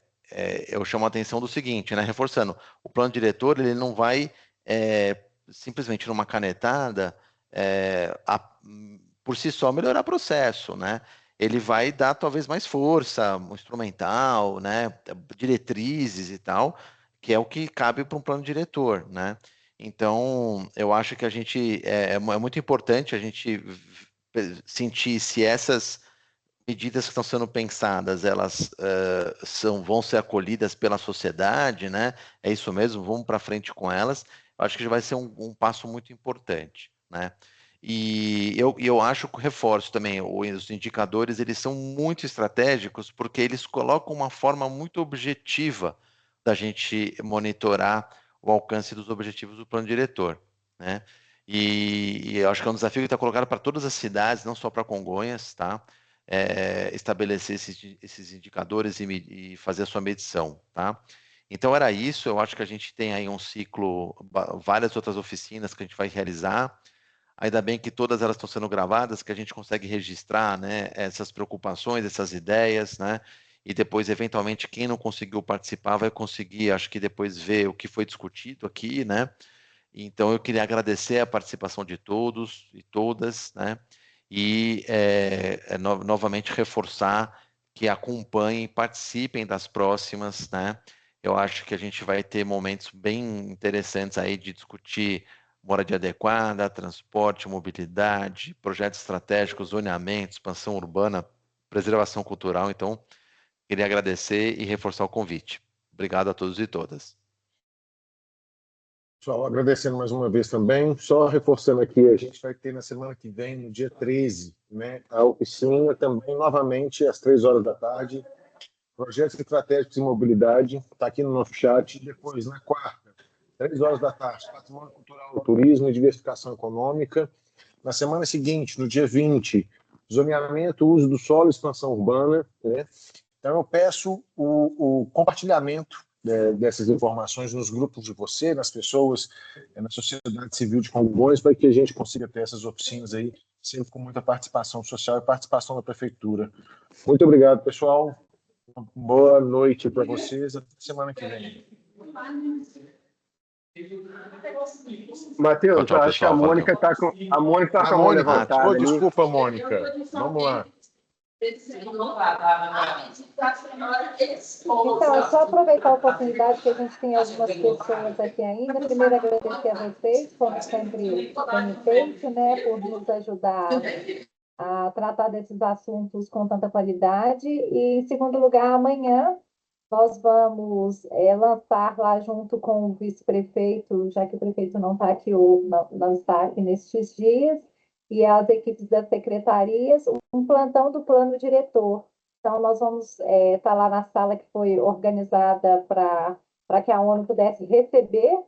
eu chamo a atenção do seguinte, né? Reforçando, o plano diretor ele não vai simplesmente numa canetada por si só melhorar o processo, né? Ele vai dar talvez mais força, um instrumental, né? Diretrizes e tal, que é o que cabe para um plano diretor, né? Então, eu acho que a gente é muito importante a gente sentir se essas medidas que estão sendo pensadas, elas vão ser acolhidas pela sociedade, né? É isso mesmo, vamos para frente com elas. Eu acho que já vai ser um passo muito importante, né? E eu acho que reforço também, os indicadores, eles são muito estratégicos porque eles colocam uma forma muito objetiva da gente monitorar o alcance dos objetivos do plano diretor, né? E eu acho que é um desafio que está colocado para todas as cidades, não só para Congonhas, tá? Estabelecer esses indicadores e fazer a sua medição, tá? Então era isso, eu acho que a gente tem aí um ciclo, várias outras oficinas que a gente vai realizar, ainda bem que todas elas estão sendo gravadas, que a gente consegue registrar, né, essas preocupações, essas ideias, né, e depois, eventualmente, quem não conseguiu participar vai conseguir, acho que depois ver o que foi discutido aqui, né, então eu queria agradecer a participação de todos e todas, né, e novamente reforçar que acompanhem, participem das próximas, né? Eu acho que a gente vai ter momentos bem interessantes aí de discutir moradia adequada, transporte, mobilidade, projetos estratégicos, zoneamento, expansão urbana, preservação cultural. Então, queria agradecer e reforçar o convite. Obrigado a todos e todas. Pessoal, agradecendo mais uma vez também, só reforçando aqui, a gente vai ter na semana que vem, no dia 13, né, a oficina também, novamente, às 3 horas da tarde, projetos estratégicos em mobilidade, está aqui no nosso chat, depois, na quarta, 3 horas da tarde, patrimônio cultural, turismo e diversificação econômica. Na semana seguinte, no dia 20, zoneamento, uso do solo e expansão urbana, né? Então, eu peço o compartilhamento dessas informações nos grupos de você, nas pessoas, na sociedade civil de Congonhas, para que a gente consiga ter essas oficinas aí, sempre com muita participação social e participação da prefeitura. Muito obrigado, pessoal. Boa noite para vocês. Até semana que vem. Matheus, Tchau, acho que a pessoal. Mônica está com a mão levantada ali. Desculpa, Mônica. Vamos lá. Então, é só aproveitar a oportunidade que a gente tem algumas pessoas aqui ainda. Primeiro, agradecer a vocês, como sempre têm feito, né, por nos ajudar a tratar desses assuntos com tanta qualidade. E, em segundo lugar, amanhã nós vamos lançar lá junto com o vice-prefeito, já que o prefeito não está aqui ou não está aqui nestes dias, e as equipes das secretarias, um plantão do plano diretor. Então, nós vamos estar lá na sala que foi organizada para que a ONU pudesse receber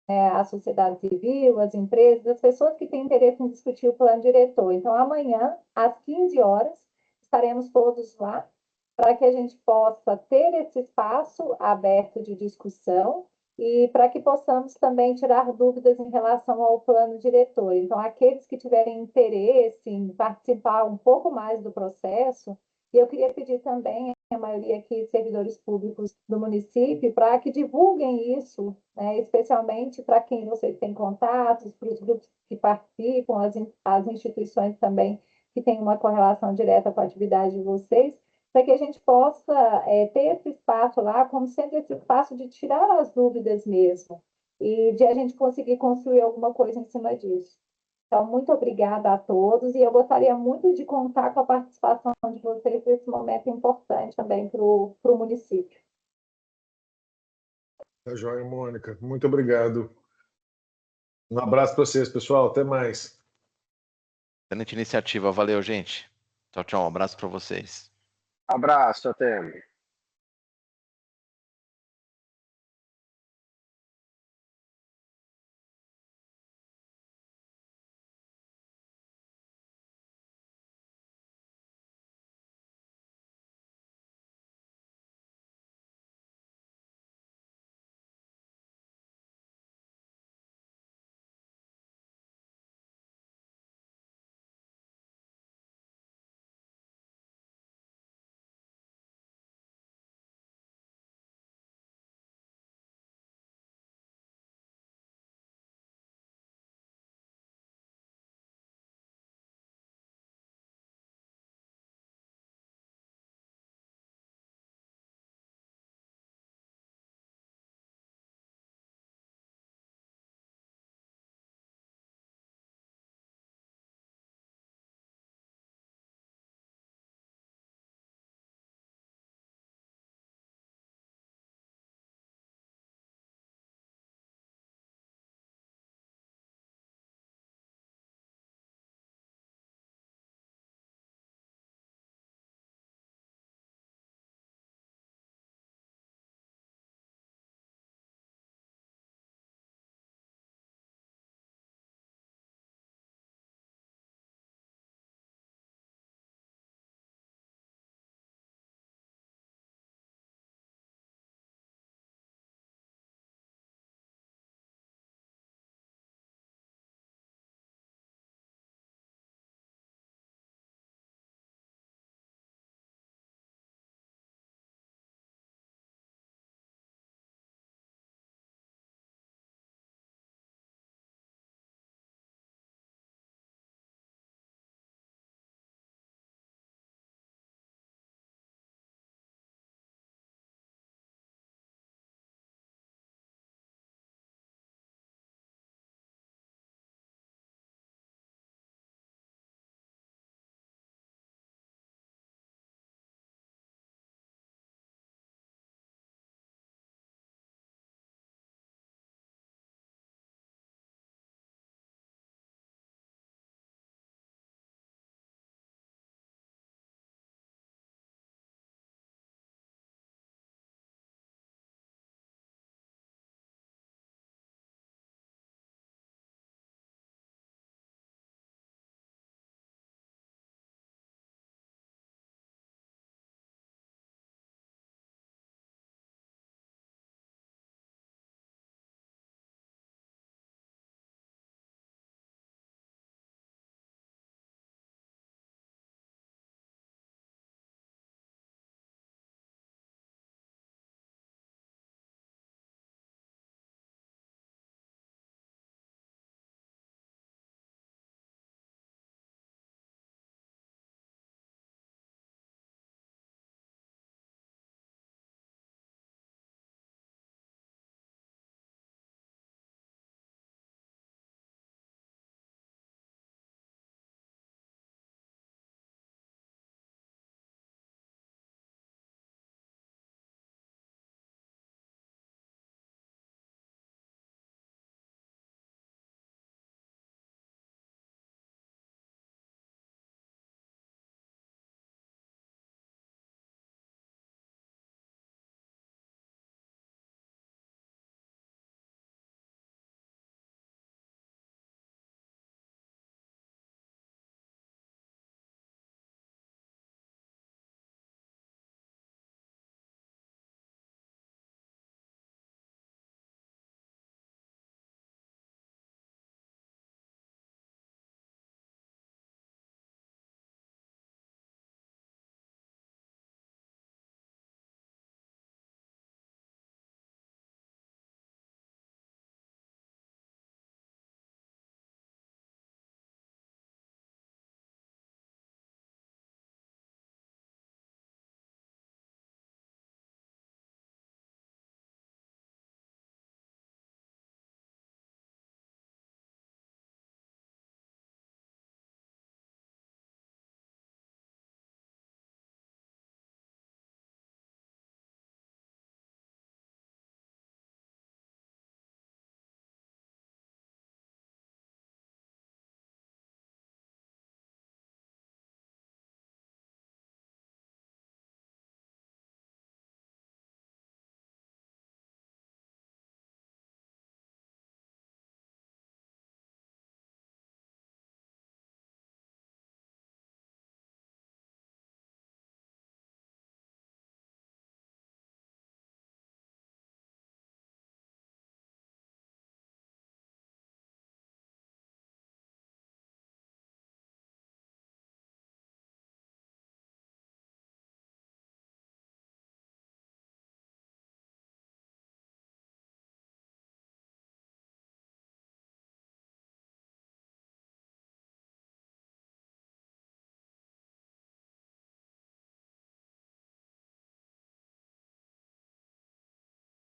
a sociedade civil, as empresas, as pessoas que têm interesse em discutir o plano diretor. Então, amanhã, às 15 horas, estaremos todos lá para que a gente possa ter esse espaço aberto de discussão e para que possamos também tirar dúvidas em relação ao plano diretor. Então, aqueles que tiverem interesse em participar um pouco mais do processo, e eu queria pedir também a maioria aqui, servidores públicos do município, para que divulguem isso, né, especialmente para quem vocês têm contatos, para os grupos que participam, as instituições também que têm uma correlação direta com a atividade de vocês, para que a gente possa ter esse espaço lá como sendo esse espaço de tirar as dúvidas mesmo e de a gente conseguir construir alguma coisa em cima disso. Então, muito obrigada a todos e eu gostaria muito de contar com a participação de vocês nesse momento importante também para o município. Tá joia, Mônica. Muito obrigado. Um abraço para vocês, pessoal. Até mais. Excelente iniciativa. Valeu, gente. Tchau, tchau. Um abraço para vocês. Abraço, até.